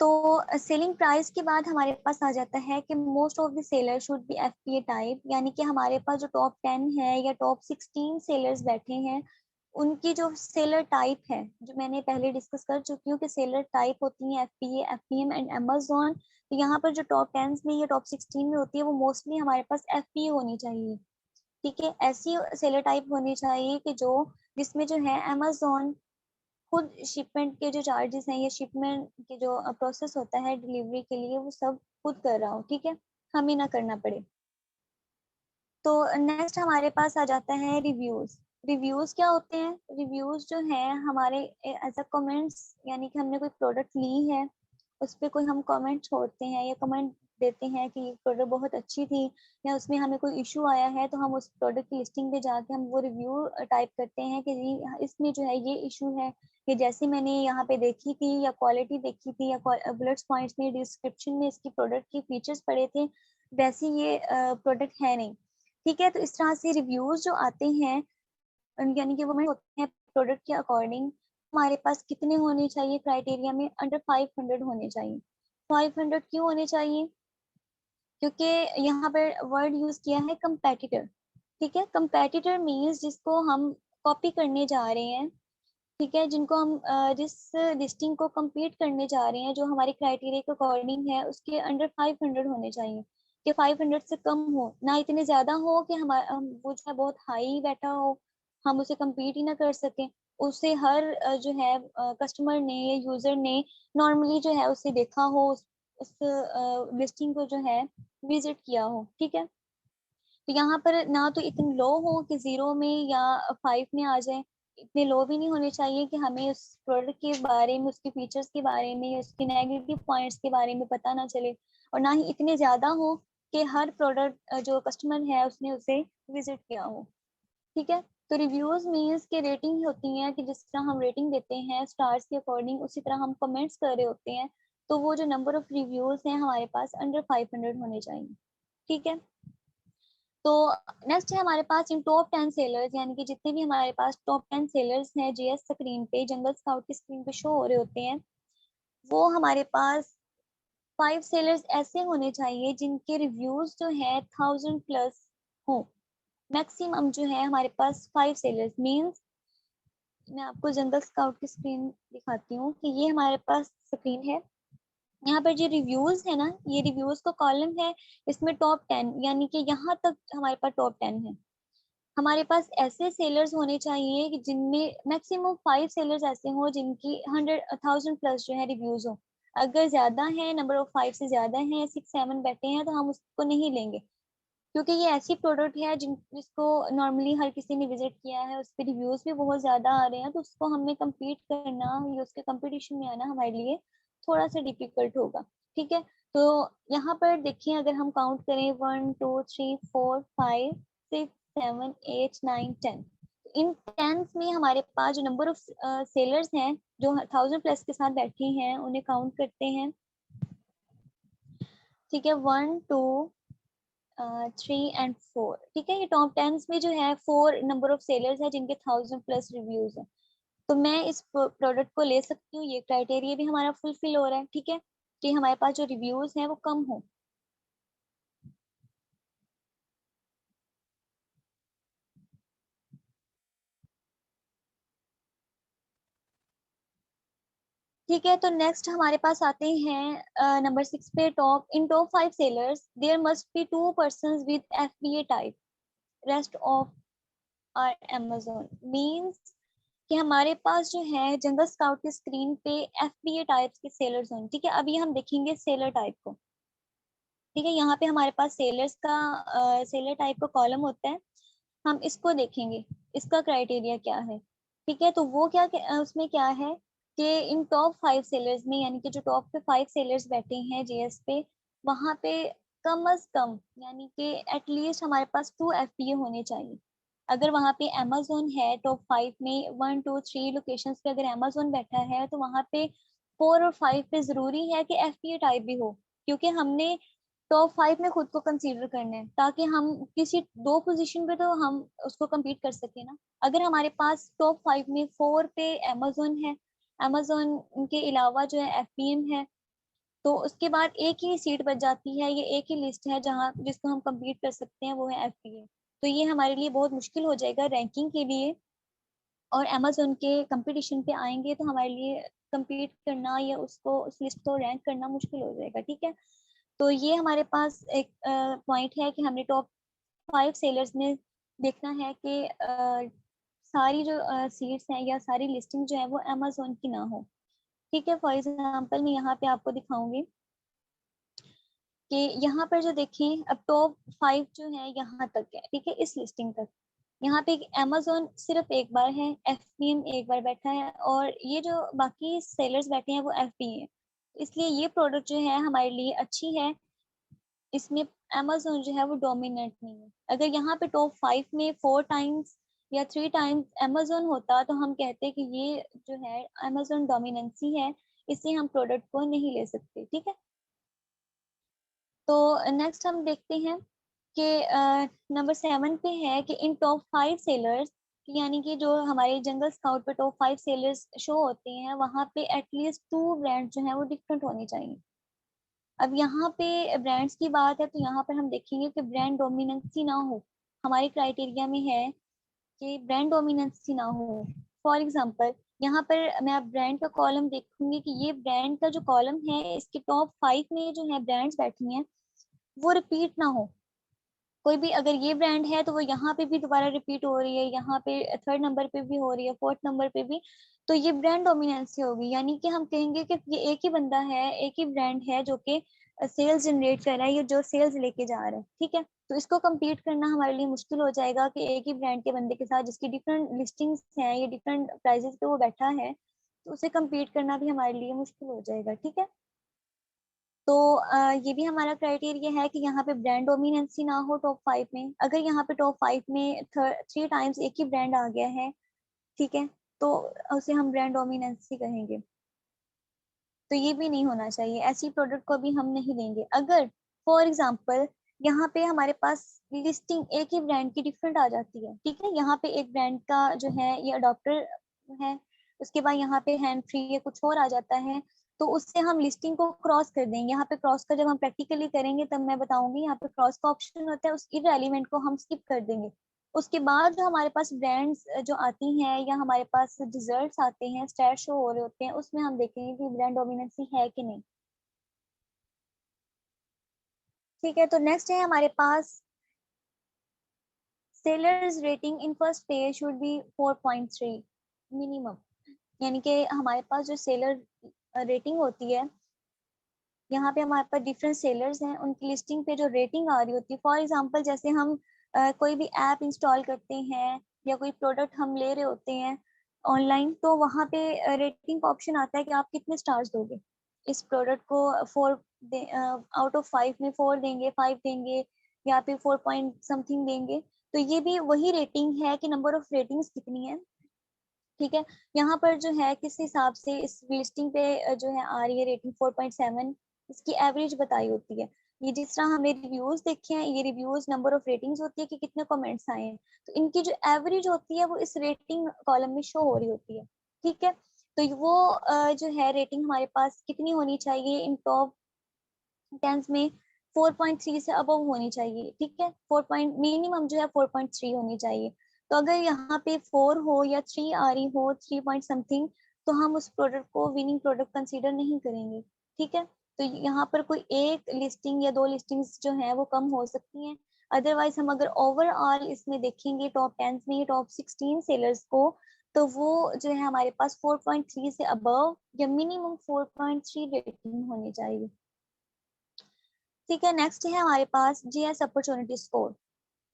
तो सेलिंग प्राइस के बाद हमारे पास आ जाता है कि most of the seller should be FPA type, यानी कि हमारे पास जो टॉप 10 है या टॉप 16 सेलर्स बैठे हैं उनकी जो सेलर टाइप है, जो मैंने पहले डिस्कस कर चुकी हूँ कि सेलर टाइप होती है एफपीए, एफपीएम एंड अमेजोन। तो यहाँ पर जो टॉप 10 में या टॉप 16 में होती है वो मोस्टली हमारे पास एफपीए होनी चाहिए। ठीक है, ऐसी सेलर टाइप होनी चाहिए कि जो जिसमें जो है अमेजोन खुद शिपमेंट के जो चार्जेस हैं या शिपमेंट के जो प्रोसेस होता है डिलीवरी के लिए वो सब खुद कर रहा हो। ठीक है, हमें ना करना पड़े। तो नेक्स्ट हमारे पास आ जाता है रिव्यूज। रिव्यूज क्या होते हैं, रिव्यूज जो है हमारे एज अ कमेंट्स, यानी कि हमने कोई प्रोडक्ट ली है उस पर कोई हम कमेंट छोड़ते हैं या कमेंट देते हैं कि ये प्रोडक्ट बहुत अच्छी थी, या उसमें हमें कोई इशू आया है तो हम उस प्रोडक्ट की लिस्टिंग पे जाके हम वो रिव्यू टाइप करते हैं कि जी इसमें जो है ये इशू है, कि जैसे मैंने यहाँ पे देखी थी या क्वालिटी देखी थी या बुलेट्स पॉइंट्स में डिस्क्रिप्शन में इसकी प्रोडक्ट के फीचर्स पड़े थे, वैसे ये प्रोडक्ट है नहीं। ठीक है, तो इस तरह से रिव्यूज जो आते हैं यानी कि वो में होते हैं प्रोडक्ट के अकॉर्डिंग। हमारे पास कितने होने चाहिए क्राइटेरिया में, अंडर 500 होने चाहिए। 500 क्यों होने चाहिए, क्योंकि यहाँ पर वर्ड यूज किया है कंपेटिटर। ठीक है, कंपेटिटर मीन्स जिसको हम कॉपी करने जा रहे हैं। ठीक है, जिनको हम जिस लिस्टिंग को compete करने जा रहे हैं जो हमारे क्राइटेरिया के अकॉर्डिंग है उसके अंडर 500 होने चाहिए, कि 500 से कम हो ना, इतने ज्यादा हो कि हमारा वो जो है बहुत हाई बैठा हो, हम उसे compete ही ना कर सकें। उसे हर जो है कस्टमर ने या यूजर ने नॉर्मली जो है उसे देखा हो, उस लिस्टिंग को जो है विजिट किया हो। ठीक है, तो यहाँ पर ना तो इतने लो हो कि जीरो में या 5 में आ जाए, इतने लो भी नहीं होने चाहिए कि हमें उस प्रोडक्ट के बारे में, उसके फीचर्स के बारे में या उसके नेगेटिव पॉइंट्स के बारे में पता ना चले, और ना ही इतने ज्यादा हो कि हर प्रोडक्ट जो कस्टमर है उसने उसे विजिट किया हो। ठीक है, तो रिव्यूज मीन्स के रेटिंग होती है कि जिस तरह हम रेटिंग देते हैं स्टार्स के अकॉर्डिंग उसी तरह हम कमेंट्स कर रहे होते हैं। तो वो जो नंबर ऑफ रिव्यूज हैं हमारे पास अंडर 500 होने चाहिए। ठीक है, तो नेक्स्ट है हमारे पास इन टॉप 10 सेलर्स, यानी कि जितने भी हमारे पास टॉप 10 सेलर्स हैं जीएस स्क्रीन पे, जंगल स्काउट की स्क्रीन पे शो हो रहे होते हैं, वो हमारे पास 5 सेलर्स ऐसे होने चाहिए जिनके रिव्यूज जो है 1000+ हो। मैक्सिमम जो है हमारे पास 5 सेलर्स मींस, मैं आपको जंगल स्काउट की स्क्रीन दिखाती हूँ कि ये हमारे पास स्क्रीन है। यहाँ पर जो रिव्यूज है ना, ये रिव्यूज का कॉलम है, इसमें टॉप 10 यानी कि यहाँ तक हमारे पास टॉप 10 है। हमारे पास ऐसे सेलर्स होने चाहिए कि जिनमें मैक्सिमम 5 सेलर्स ऐसे हो जिनकी 100,000+ जो है रिव्यूज हो। अगर ज्यादा है, नंबर ऑफ 5 से ज्यादा है, 6-7 बैठे हैं, तो हम उसको नहीं लेंगे, क्योंकि ये ऐसी प्रोडक्ट है जिसको नॉर्मली हर किसी ने विजिट किया है, उस पर रिव्यूज भी बहुत ज्यादा आ रहे हैं, तो उसको हमें कम्पीट करना या उसके कंपटीशन में आना हमारे लिए थोड़ा सा डिफिकल्ट होगा। ठीक है, तो यहाँ पर देखिए, अगर हम काउंट करें 1 2 3 4 5 6 7 8 9 10, इन 10 में हमारे पास जो नंबर ऑफ सेलर्स हैं जो 1000+ के साथ बैठे हैं, उन्हें काउंट करते हैं। ठीक है, 1 2 3 एंड 4। ठीक है, ये टॉप 10 में जो है 4 नंबर ऑफ सेलर्स है जिनके 1000+ रिव्यूज है, तो मैं इस प्रोडक्ट को ले सकती हूँ। ये क्राइटेरिया भी हमारा फुलफिल हो रहा है। ठीक है, कि हमारे पास जो रिव्यूज हैं वो कम हो। ठीक है, तो नेक्स्ट हमारे पास आते हैं नंबर 6 पे। Top 5 sellers there must be 2 person with FBA type, rest of are Amazon means कि हमारे पास जो है जंगल स्काउट की स्क्रीन पे FBA टाइप्स के सेलर्स होंगे। ठीक है, अभी हम देखेंगे सेलर टाइप को। ठीक है, यहाँ पे हमारे पास सेलर टाइप का कॉलम होता है, हम इसको देखेंगे, इसका क्राइटेरिया क्या है। ठीक है, तो वो उसमें क्या है कि इन टॉप 5 सेलर्स में, यानी कि जो टॉप पे 5 सेलर्स बैठे हैं JS पे, वहां पे कम अज कम यानी कि एटलीस्ट हमारे पास 2 FBA होने चाहिए। अगर वहां पे Amazon है टॉप 5 में, 1 2 3 लोकेशन पे अगर Amazon बैठा है, तो वहां पे 4 और 5 पे जरूरी है कि FBA टाइप भी हो, क्योंकि हमने टॉप 5 में खुद को कंसीडर करना है, ताकि हम किसी 2 पोजीशन पे तो हम उसको compete कर सके ना। अगर हमारे पास टॉप 5 में 4 पे Amazon है, Amazon के अलावा जो है FBM है, तो उसके बाद एक ही सीट बच जाती है, ये एक ही लिस्ट है जहाँ जिसको हम compete कर सकते हैं, वो है FBA। तो ये हमारे लिए बहुत मुश्किल हो जाएगा रैंकिंग के लिए, और Amazon के कंपटीशन पे आएंगे तो हमारे लिए compete करना या उसको उस लिस्ट को रैंक करना मुश्किल हो जाएगा। ठीक है, तो ये हमारे पास एक पॉइंट है कि हमने टॉप 5 सेलर्स में देखना है कि सारी जो सीट्स हैं या सारी लिस्टिंग जो है वो Amazon की ना हो। ठीक है, फॉर एग्जांपल मैं यहाँ पे आपको दिखाऊंगी कि यहाँ पर जो देखें, अब टॉप 5 जो है यहाँ तक है। ठीक है, इस लिस्टिंग तक यहाँ पे Amazon सिर्फ एक बार है, FBM एक बार बैठा है, और ये जो बाकी सेलर्स बैठे हैं वो FBA है। इसलिए ये प्रोडक्ट जो है हमारे लिए अच्छी है, इसमें Amazon जो है वो डोमिनेट नहीं है। अगर यहाँ पे टॉप 5 में 4 टाइम्स या 3 टाइम्स Amazon होता, तो हम कहते कि ये जो है Amazon डोमिनेंसी है, इससे हम प्रोडक्ट को नहीं ले सकते। ठीक है, तो नेक्स्ट हम देखते हैं कि नंबर 7 पे है कि इन टॉप 5 सेलर्स, यानी कि जो हमारे जंगल स्काउट पे टॉप 5 सेलर्स शो होते हैं, वहाँ पे एटलीस्ट 2 ब्रांड जो है वो डिफरेंट होने चाहिए। अब यहाँ पे ब्रांड्स की बात है, तो यहाँ पर हम देखेंगे कि ब्रांड डोमिनेंसी ना हो। हमारे क्राइटेरिया में है कि ब्रांड डोमिनेंसी ना हो। फॉर एग्जांपल, यहाँ पर मैं अब ब्रांड का कॉलम देखूंगी कि ये ब्रांड का जो कॉलम है, इसके टॉप 5 में जो है ब्रांड्स बैठी हैं, वो रिपीट ना हो। कोई भी अगर ये ब्रांड है तो वो यहाँ पे भी दोबारा रिपीट हो रही है, यहाँ पे 3rd नंबर पे भी हो रही है, 4th नंबर पे भी, तो ये ब्रांड डोमिनेंसी होगी। यानी कि हम कहेंगे कि ये एक ही बंदा है, एक ही ब्रांड है जो कि सेल्स जनरेट कर रहा है, ये जो सेल्स लेके जा रहा है। ठीक है, तो इसको compete करना हमारे लिए मुश्किल हो जाएगा कि एक ही ब्रांड के बंदे के साथ जिसकी डिफरेंट लिस्टिंग्स हैं, ये डिफरेंट प्राइजेस पे वो बैठा है, तो उसे compete करना भी हमारे लिए मुश्किल हो जाएगा। ठीक है, तो ये भी हमारा क्राइटेरिया है कि यहाँ पे ब्रांड डोमिनेंसी ना हो टॉप 5 में। अगर यहाँ पे टॉप 5 में 3 टाइम्स एक ही ब्रांड आ गया है, ठीक है, तो उसे हम ब्रांड डोमिनेंसी कहेंगे। तो ये भी नहीं होना चाहिए, ऐसी प्रोडक्ट को भी हम नहीं लेंगे। अगर फॉर एग्जाम्पल यहाँ पे हमारे पास लिस्टिंग एक ही ब्रांड की डिफरेंट आ जाती है, ठीक है, यहाँ पे एक ब्रांड का जो है ये अडॉप्टर है, उसके बाद यहाँ पे हैंड फ्री या कुछ और आ जाता है, तो उससे हम लिस्टिंग को क्रॉस कर देंगे। यहाँ पे क्रॉस का जब हम प्रैक्टिकली करेंगे तब मैं बताऊंगी। यहाँ पे क्रॉस का ऑप्शन होता है, उस इररेलेवेंट को हम स्किप कर देंगे। उसके बाद जो हमारे पास ब्रांड्स जो आती हैं या हमारे पास रिजल्ट्स आते हैं, स्टैट शो हो रहे होते हैं, उसमें हम देखेंगे कि ब्रांड डोमिनेंसी है कि नहीं। ठीक है, तो नेक्स्ट है हमारे पास sellers rating in first page should be 4.3 minimum. यानी कि हमारे पास जो सेलर रेटिंग होती है, यहाँ पे हमारे पास डिफरेंट सेलर्स हैं, उनकी लिस्टिंग पे जो रेटिंग आ रही होती है, फॉर एग्जांपल जैसे हम कोई भी ऐप इंस्टॉल करते हैं या कोई प्रोडक्ट हम ले रहे होते हैं ऑनलाइन, तो वहाँ पे रेटिंग का ऑप्शन आता है कि आप कितने स्टार्स दोगे इस प्रोडक्ट को। 4 आउट ऑफ 5 में 4 देंगे, 5 देंगे, या फिर 4 पॉइंट समथिंग देंगे। तो ये भी वही रेटिंग है कि नंबर ऑफ रेटिंग्स कितनी है। ठीक है, यहाँ पर जो है किस हिसाब से इस लिस्टिंग पे जो है आ रही है रेटिंग 4.7, इसकी एवरेज बताई होती है। ये जिस तरह हमने रिव्यूज देखे हैं, ये रिव्यूज नंबर ऑफ रेटिंग्स होती है कि कितने कमेंट्स आए हैं, तो इनकी जो एवरेज होती है वो इस रेटिंग कॉलम में शो हो रही होती है। ठीक है, तो वो जो है रेटिंग हमारे पास कितनी होनी चाहिए इन टॉप 10 में, 4.3 से अबव होनी चाहिए। ठीक है, 4 पॉइंट मिनिमम जो है 4.3 होनी चाहिए। तो अगर यहाँ पे 4 हो या 3 आ रही हो, 3 पॉइंट समथिंग, तो हम उस प्रोडक्ट को विनिंग प्रोडक्ट कंसीडर नहीं करेंगे। ठीक है, तो यहाँ पर कोई एक लिस्टिंग या 2 लिस्टिंग्स जो है वो कम हो सकती हैं। अदरवाइज हम अगर ओवरऑल इसमें देखेंगे टॉप 10 में टॉप 16 सेलर्स को, तो वो जो है हमारे पास 4.3 से अबव या मिनिमम 4.3 रेटिंग होनी चाहिए। ठीक है, नेक्स्ट है हमारे पास GS opportunity score.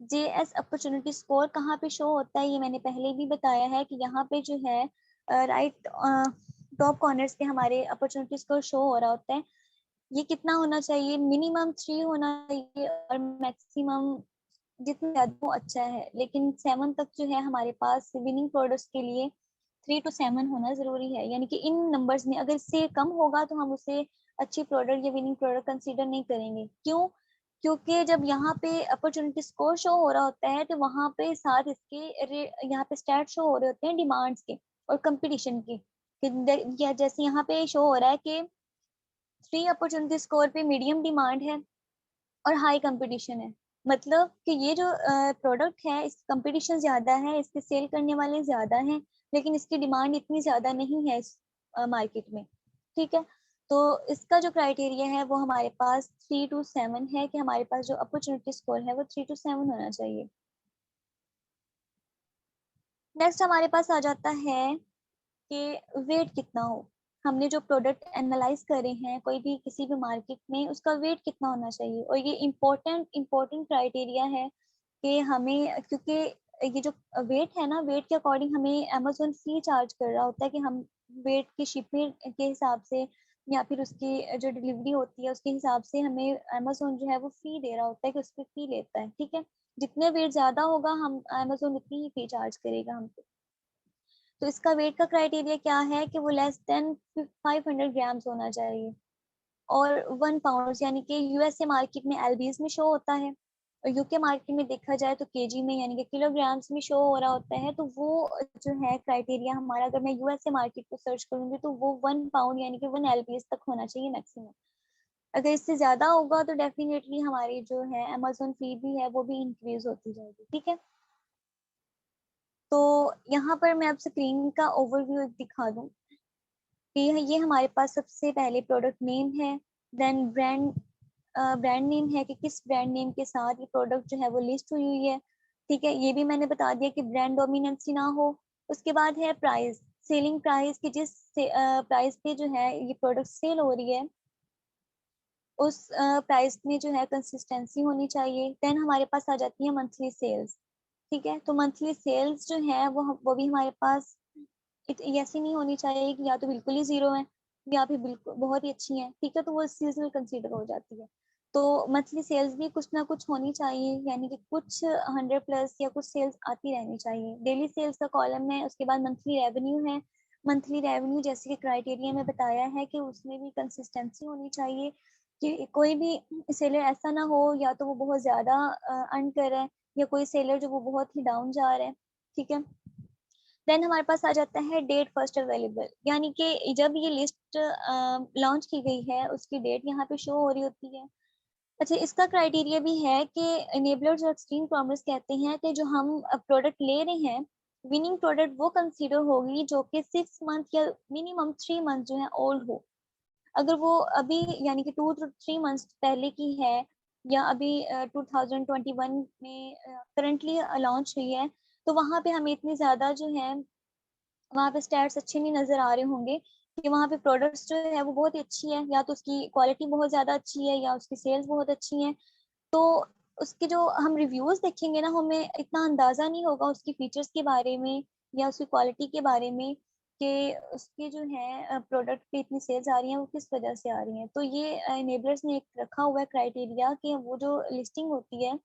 JS opportunity score कहाँ पे शो होता है, ये मैंने पहले भी बताया है कि यहाँ पे जो है राइट टॉप कॉर्नर्स पे हमारे अपॉर्चुनिटी स्कोर शो हो रहा होता है। ये कितना होना चाहिए, मिनिमम 3 होना चाहिए और मैक्सिमम जितना ज्यादा वो अच्छा है, लेकिन 7 तक जो है हमारे पास विनिंग प्रोडक्ट्स के लिए 3 to 7 होना जरूरी है। यानी कि इन नंबर्स में अगर इससे कम होगा तो हम उसे अच्छी प्रोडक्ट या विनिंग प्रोडक्ट कंसीडर नहीं करेंगे। क्यों? क्योंकि जब यहाँ पे अपॉर्चुनिटी स्कोर शो हो रहा होता है तो वहाँ पे साथ इसके यहाँ पे स्टैट शो हो रहे होते हैं डिमांड्स के और कंपटीशन के। या जैसे यहाँ पे शो हो रहा है कि 3 अपॉर्चुनिटी स्कोर पे मीडियम डिमांड है और हाई कंपटीशन है। मतलब कि ये जो प्रोडक्ट है इस कंपटीशन ज्यादा है, इसके सेल करने वाले ज्यादा हैं, लेकिन इसकी डिमांड इतनी ज्यादा नहीं है इस मार्केट में। ठीक है, तो इसका जो क्राइटेरिया है वो हमारे पास 3 to 7 है कि हमारे पास जो अपॉर्चुनिटी स्कोर है वो 3 to 7 होना चाहिए। नेक्स्ट हमारे पास आ जाता है कि वेट कितना हो। हमने जो प्रोडक्ट एनालाइज करे हैं कोई भी किसी भी मार्केट में, उसका वेट कितना होना चाहिए, और ये इम्पोर्टेंट क्राइटेरिया है कि हमें, क्योंकि ये जो वेट है ना, वेट के अकॉर्डिंग हमें अमेजोन फी चार्ज कर रहा होता है कि हम वेट की शिपमेंट के हिसाब से या फिर उसकी जो डिलीवरी होती है उसके हिसाब से हमें अमेजोन जो है वो फी दे रहा होता है कि उस पर फी लेता है। ठीक है, जितने वेट ज्यादा होगा हम अमेजोन उतनी ही फी चार्ज करेगा हमसे। तो इसका वेट का क्राइटेरिया क्या है कि वो लेस देन 500 ग्राम्स होना चाहिए और 1 पाउंड, यानी कि यूएसए मार्केट में एलबीज में शो होता है और यूके मार्केट में देखा जाए तो केजी में यानी कि किलोग्राम्स में शो हो रहा होता है। तो वो जो है क्राइटेरिया हमारा, अगर मैं यूएसए मार्केट को सर्च करूंगी तो वो 1 पाउंड यानी कि 1 एलबीज तक होना चाहिए मैक्सिमम। अगर इससे ज्यादा होगा तो डेफिनेटली हमारी जो है अमेजोन फी भी है वो भी इंक्रीज होती जाएगी। ठीक है, तो यहाँ पर मैं अब स्क्रीन का ओवरव्यू दिखा दूँ कि ये हमारे पास सबसे पहले प्रोडक्ट नेम है, देन ब्रांड नेम है कि किस ब्रांड नेम के साथ ये प्रोडक्ट जो है वो लिस्ट हुई हुई है। ठीक है, ये भी मैंने बता दिया कि ब्रांड डोमिनेंसी ना हो। उसके बाद है प्राइस, सेलिंग प्राइस की जिस प्राइस पे जो है ये प्रोडक्ट सेल हो रही है उस प्राइस में जो है कंसिस्टेंसी होनी चाहिए। देन हमारे पास आ जाती है मंथली सेल्स। ठीक है, तो मंथली सेल्स जो है वो भी हमारे पास ऐसी नहीं होनी चाहिए कि या तो बिल्कुल ही जीरो है या फिर बिल्कुल बहुत ही अच्छी है। ठीक है, तो वो सीजनल कंसीडर हो जाती है। तो मंथली सेल्स भी कुछ ना कुछ होनी चाहिए, यानी कि कुछ 100+ या कुछ सेल्स आती रहनी चाहिए। डेली सेल्स का कॉलम है, उसके बाद मंथली रेवेन्यू है। मंथली रेवेन्यू जैसे कि क्राइटेरिया में बताया है कि उसमें भी कंसिस्टेंसी होनी चाहिए कि कोई भी सेलर ऐसा ना हो या तो वो बहुत ज्यादा अर्न कर रहा है या कोई सेलर जो वो बहुत ही डाउन जा रहा है। ठीक है, देन हमारे पास आ जाता है डेट फर्स्ट अवेलेबल, यानी कि जब ये लिस्ट लॉन्च की गई है उसकी डेट यहाँ पे शो हो रही होती है। अच्छा, इसका क्राइटेरिया भी है कि इनेबलर्स और एक्सट्रीम कॉमर्स कहते हैं कि जो हम प्रोडक्ट ले रहे हैं, विनिंग प्रोडक्ट वो कंसीडर होगी जो कि 6 मंथ या मिनिमम 3 मंथ जो है ओल्ड हो। अगर वो अभी यानी कि 2 to 3 मंथ्स पहले की है, या अभी 2021 में करंटली लॉन्च हुई है, तो वहाँ पे हमें इतनी ज्यादा जो है वहाँ पे स्टैट्स अच्छे नहीं नजर आ रहे होंगे कि वहाँ पे प्रोडक्ट्स जो है वो बहुत ही अच्छी है, या तो उसकी क्वालिटी बहुत ज्यादा अच्छी है या उसकी सेल्स बहुत अच्छी है। तो उसके जो हम रिव्यूज देखेंगे ना, हमें इतना अंदाजा नहीं होगा उसकी फीचर्स के बारे में या उसकी क्वालिटी के बारे में कि उसके जो है प्रोडक्ट पे इतनी सेल्स आ रही हैं वो किस वजह से आ रही हैं। तो ये इनेबलर्स ने एक रखा हुआ है क्राइटेरिया कि वो जो लिस्टिंग होती है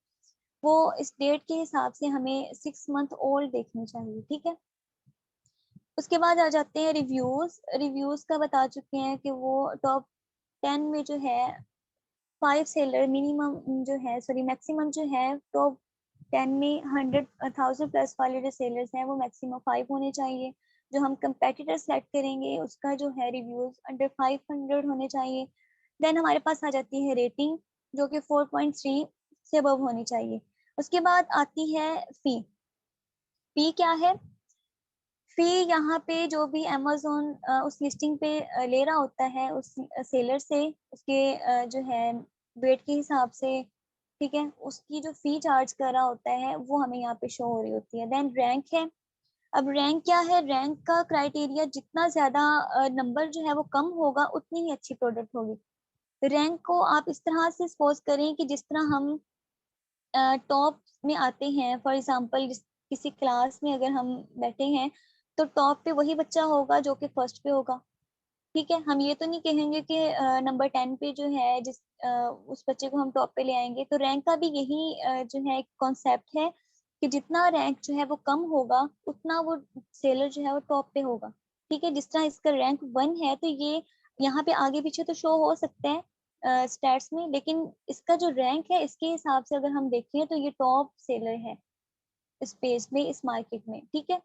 वो इस डेट के हिसाब से हमें 6 मंथ ओल्ड देखनी चाहिए, ठीक है। उसके बाद आ जाते हैं रिव्यूज। रिव्यूज का बता चुके हैं कि वो टॉप 10 में जो है 5 सेलर मिनिमम जो है, सॉरी मैक्सिमम जो है टॉप 10 में 100,000 प्लस वाले जो सेलर्स हैं वो मैक्सिमम 5 होने चाहिए। जो हम कंपेटिटर सेलेक्ट करेंगे उसका जो है रिव्यूज अंडर 500 होने चाहिए। देन हमारे पास आ जाती है रेटिंग जो कि 4.3 से अबव होनी चाहिए। उसके बाद आती है फी। फी क्या है? फी यहाँ पे जो भी अमेजोन उस लिस्टिंग पे ले रहा होता है उस सेलर से, उसके जो है वेट के हिसाब से, ठीक है, उसकी जो फी चार्ज कर रहा होता है वो हमें यहाँ पे शो हो रही होती है। देन रैंक है। अब रैंक क्या है? रैंक का क्राइटेरिया जितना ज्यादा नंबर जो है वो कम होगा उतनी ही अच्छी प्रोडक्ट होगी। रैंक को आप इस तरह से सपोज करें कि जिस तरह हम टॉप में आते हैं, फॉर एग्जांपल किसी क्लास में अगर हम बैठे हैं तो टॉप पे वही बच्चा होगा जो कि फर्स्ट पे होगा, ठीक है। हम ये तो नहीं कहेंगे कि नंबर 10 पे जो है उस बच्चे को हम टॉप पे ले आएंगे। तो रैंक का भी यही जो है कॉन्सेप्ट है कि जितना रैंक जो है वो कम होगा उतना वो सेलर जो है वो टॉप पे होगा, ठीक है। जिस तरह इसका रैंक 1 है तो ये यहाँ पे आगे पीछे तो शो हो सकते हैं स्टैट्स में, लेकिन इसका जो रैंक है इसके हिसाब से अगर हम देखें तो ये टॉप सेलर है इस पेज में, इस मार्केट में, ठीक है।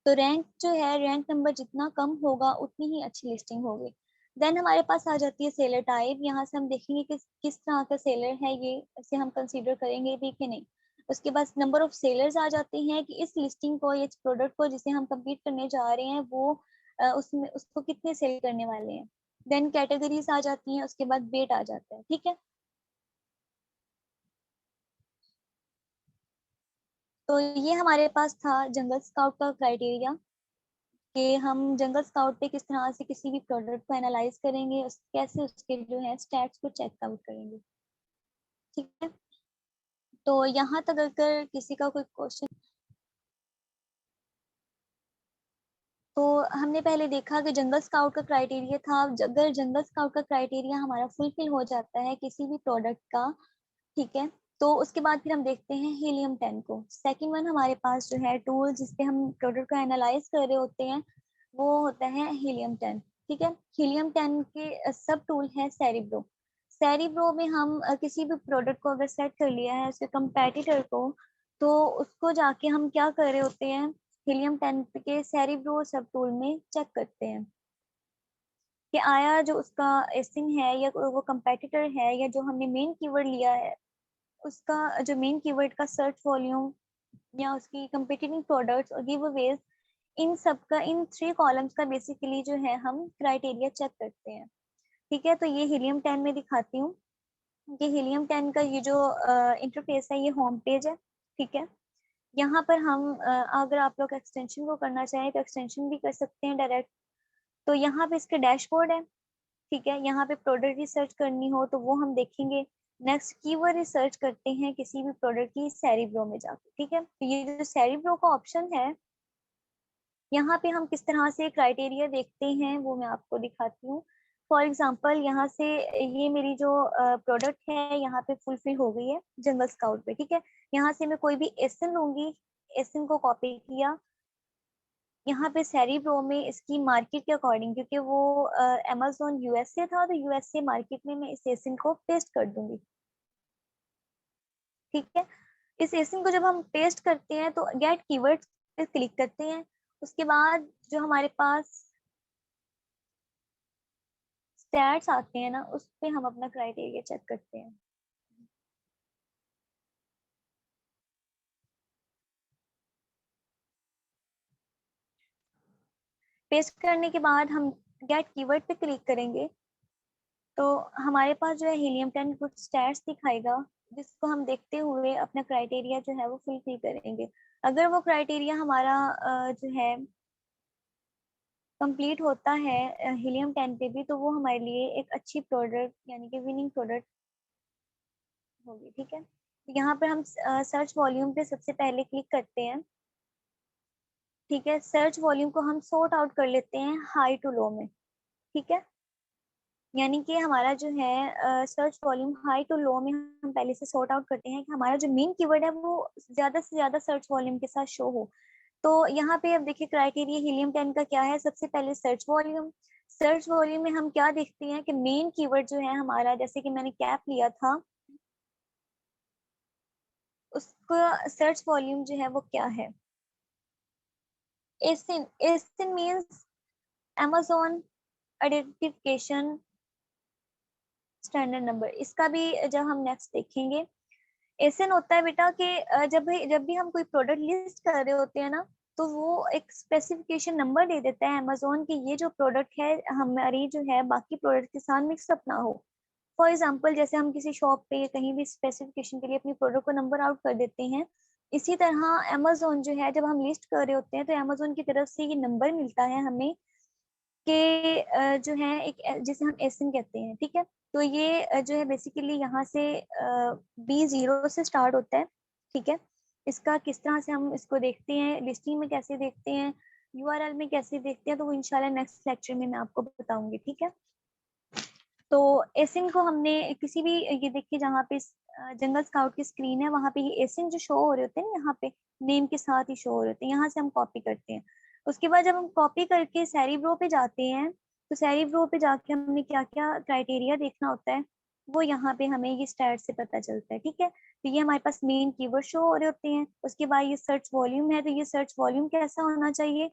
तो रैंक जो है, रैंक नंबर जितना कम होगा उतनी ही अच्छी लिस्टिंग होगी। देन हमारे पास आ जाती है सेलर टाइप। यहाँ से हम देखेंगे कि किस तरह का सेलर है ये, इसे हम कंसीडर करेंगे भी कि नहीं। उसके बाद नंबर ऑफ सेलर्स आ जाते हैं कि इस लिस्टिंग को या इस प्रोडक्ट को जिसे हम कम्पीट करने जा रहे हैं वो उसमें उसको कितने सेल करने वाले हैं। देन कैटेगरीज आ जाती हैं, उसके बाद वेट आ जाता है, ठीक है। तो ये हमारे पास था जंगल स्काउट का क्राइटेरिया कि हम जंगल स्काउट पे किस तरह से किसी भी प्रोडक्ट को एनालाइज करेंगे, कैसे उसके जो है स्टैट्स को चेक आउट करेंगे, ठीक है। तो यहाँ तक अगर किसी का कोई क्वेश्चन, तो हमने पहले देखा कि जंगल स्काउट का क्राइटेरिया था। अगर जंगल स्काउट का क्राइटेरिया हमारा फुलफिल हो जाता है किसी भी प्रोडक्ट का, ठीक है, तो उसके बाद फिर हम देखते हैं हीलियम 10 को। सेकंड वन हमारे पास जो है टूल जिसपे हम प्रोडक्ट को एनालाइज कर रहे होते हैं वो होता है हीलियम 10, ठीक है। हीलियम 10 के सब टूल है सेरिब्रो। सेरिब्रो में हम किसी भी प्रोडक्ट को अगर सेट कर लिया है उसके कंपेटिटर को, तो उसको जाके हम क्या कर रहे होते हैं, हीलियम 10 के सेरिब्रो सब टूल में चेक करते हैं कि आया जो उसका एसिंग है या वो कंपेटिटर है या जो हमने मेन कीवर्ड लिया है उसका जो मेन कीवर्ड का सर्च वॉल्यूम या उसकी कंपीटिंग प्रोडक्ट्स और गिव अवेज, इन सब का, इन 3 कॉलम्स का बेसिकली जो है हम क्राइटेरिया चेक करते हैं, ठीक है। तो ये हीलियम 10 में दिखाती हूँ कि हीलियम 10 का ये जो इंटरफेस है ये होम पेज है, ठीक है। यहाँ पर हम अगर आप लोग एक्सटेंशन को करना चाहें तो एक्सटेंशन भी कर सकते हैं डायरेक्ट। तो यहाँ पे इसके डैशबोर्ड है, ठीक है। यहाँ पे प्रोडक्ट रिसर्च करनी हो तो वो हम देखेंगे। नेक्स्ट कीवर्ड रिसर्च करते हैं किसी भी प्रोडक्ट की सेरिब्रो में जाके, ठीक है। तो ये जो सेरिब्रो का ऑप्शन है यहाँ पे हम किस तरह से क्राइटेरिया देखते हैं वो मैं आपको दिखाती हूँ। फॉर एग्जाम्पल यहाँ से ये मेरी जो प्रोडक्ट है यहाँ पे फुलफिल हो गई है जंगल स्काउट पे, ठीक है। यहाँ से मैं कोई भी एसिन लूंगी, एसिन को कॉपी किया, यहाँ पे सेरिब्रो में इसकी मार्केट के अकॉर्डिंग, क्योंकि वो अमेजोन यूएसए था तो यूएसए मार्केट में मैं इस एसिन को पेस्ट कर दूंगी, ठीक है। इस एसिन को जब हम पेस्ट करते हैं तो गेट कीवर्ड्स पे क्लिक करते हैं। उसके बाद जो हमारे पास स्टैट्स आते हैं ना, उस पे हम अपना क्राइटेरिया चेक करते हैं। पेस्ट करने के बाद हम गेट कीवर्ड पे क्लिक करेंगे तो हमारे पास जो है हीलियम 10 कुछ स्टैट्स दिखाएगा, जिसको हम देखते हुए अपना क्राइटेरिया जो है वो फुलफिल करेंगे। अगर वो क्राइटेरिया हमारा जो है कंप्लीट होता है हीलियम 10 पे भी, तो वो हमारे लिए एक अच्छी प्रोडक्ट यानी कि विनिंग प्रोडक्ट होगी। ठीक है, तो यहाँ पर हम सर्च वॉल्यूम पे सबसे पहले क्लिक करते हैं। ठीक है, सर्च वॉल्यूम को हम सॉर्ट आउट कर लेते हैं हाई टू लो में। ठीक है, यानी कि हमारा जो है search volume high to low में हम पहले से सॉर्ट आउट करते हैं कि हमारा जो मेन कीवर्ड है वो ज्यादा से ज्यादा सर्च वॉल्यूम के साथ शो हो। तो यहाँ पे अब देखिए क्राइटेरिया हीलियम 10 का क्या है, सबसे पहले सर्च वॉल्यूम। सर्च वॉल्यूम में हम क्या देखते हैं कि मेन कीवर्ड जो है हमारा, जैसे कि मैंने कैप लिया था, उसका सर्च वॉल्यूम जो है वो क्या है, ASIN. ASIN means Amazon identification standard number. इसका भी जब हम नेक्स्ट देखेंगे, ऐसे होता है बेटा कि जब भी हम कोई प्रोडक्ट लिस्ट कर रहे होते हैं ना, तो वो एक स्पेसिफिकेशन नंबर दे देता है अमेजोन कि ये जो प्रोडक्ट है हमारी जो है बाकी प्रोडक्ट के साथ मिक्सअप ना हो। फॉर एग्जाम्पल जैसे हम किसी शॉप पे कहीं भी स्पेसिफिकेशन के लिए अपनी प्रोडक्ट को नंबर आउट कर देते हैं, इसी तरह अमेजोन जो है जब हम लिस्ट कर रहे होते हैं तो अमेजोन की तरफ से ये नंबर मिलता है हमें कि जो है एक जिसे हम एसिन कहते हैं। ठीक है, तो ये जो है बेसिकली यहाँ से B0 से स्टार्ट होता है। ठीक है, इसका किस तरह से हम इसको देखते हैं, लिस्टिंग में कैसे देखते हैं, URL में कैसे देखते हैं, तो वो इंशाल्लाह नेक्स्ट लेक्चर में मैं आपको बताऊंगी। ठीक है, तो एसिन को हमने किसी भी, ये देखिए जहाँ पे जंगल स्काउट की स्क्रीन है वहाँ पे ये एसिन जो शो हो रहे होते हैं ना, यहाँ पे नेम के साथ ही शो हो रहे होते हैं, यहाँ से हम कॉपी करते हैं। उसके बाद जब हम कॉपी करके सेरिब्रो पे जाते हैं, तो सेरिब्रो पे जाके हमने क्या क्या क्राइटेरिया देखना होता है, वो यहाँ पे हमें ये स्टैट से पता चलता है। ठीक है, तो ये हमारे पास मेन कीवर्ड शो हो रहे होते हैं। उसके बाद ये सर्च वॉल्यूम है, तो ये सर्च वॉल्यूम कैसा होना चाहिए,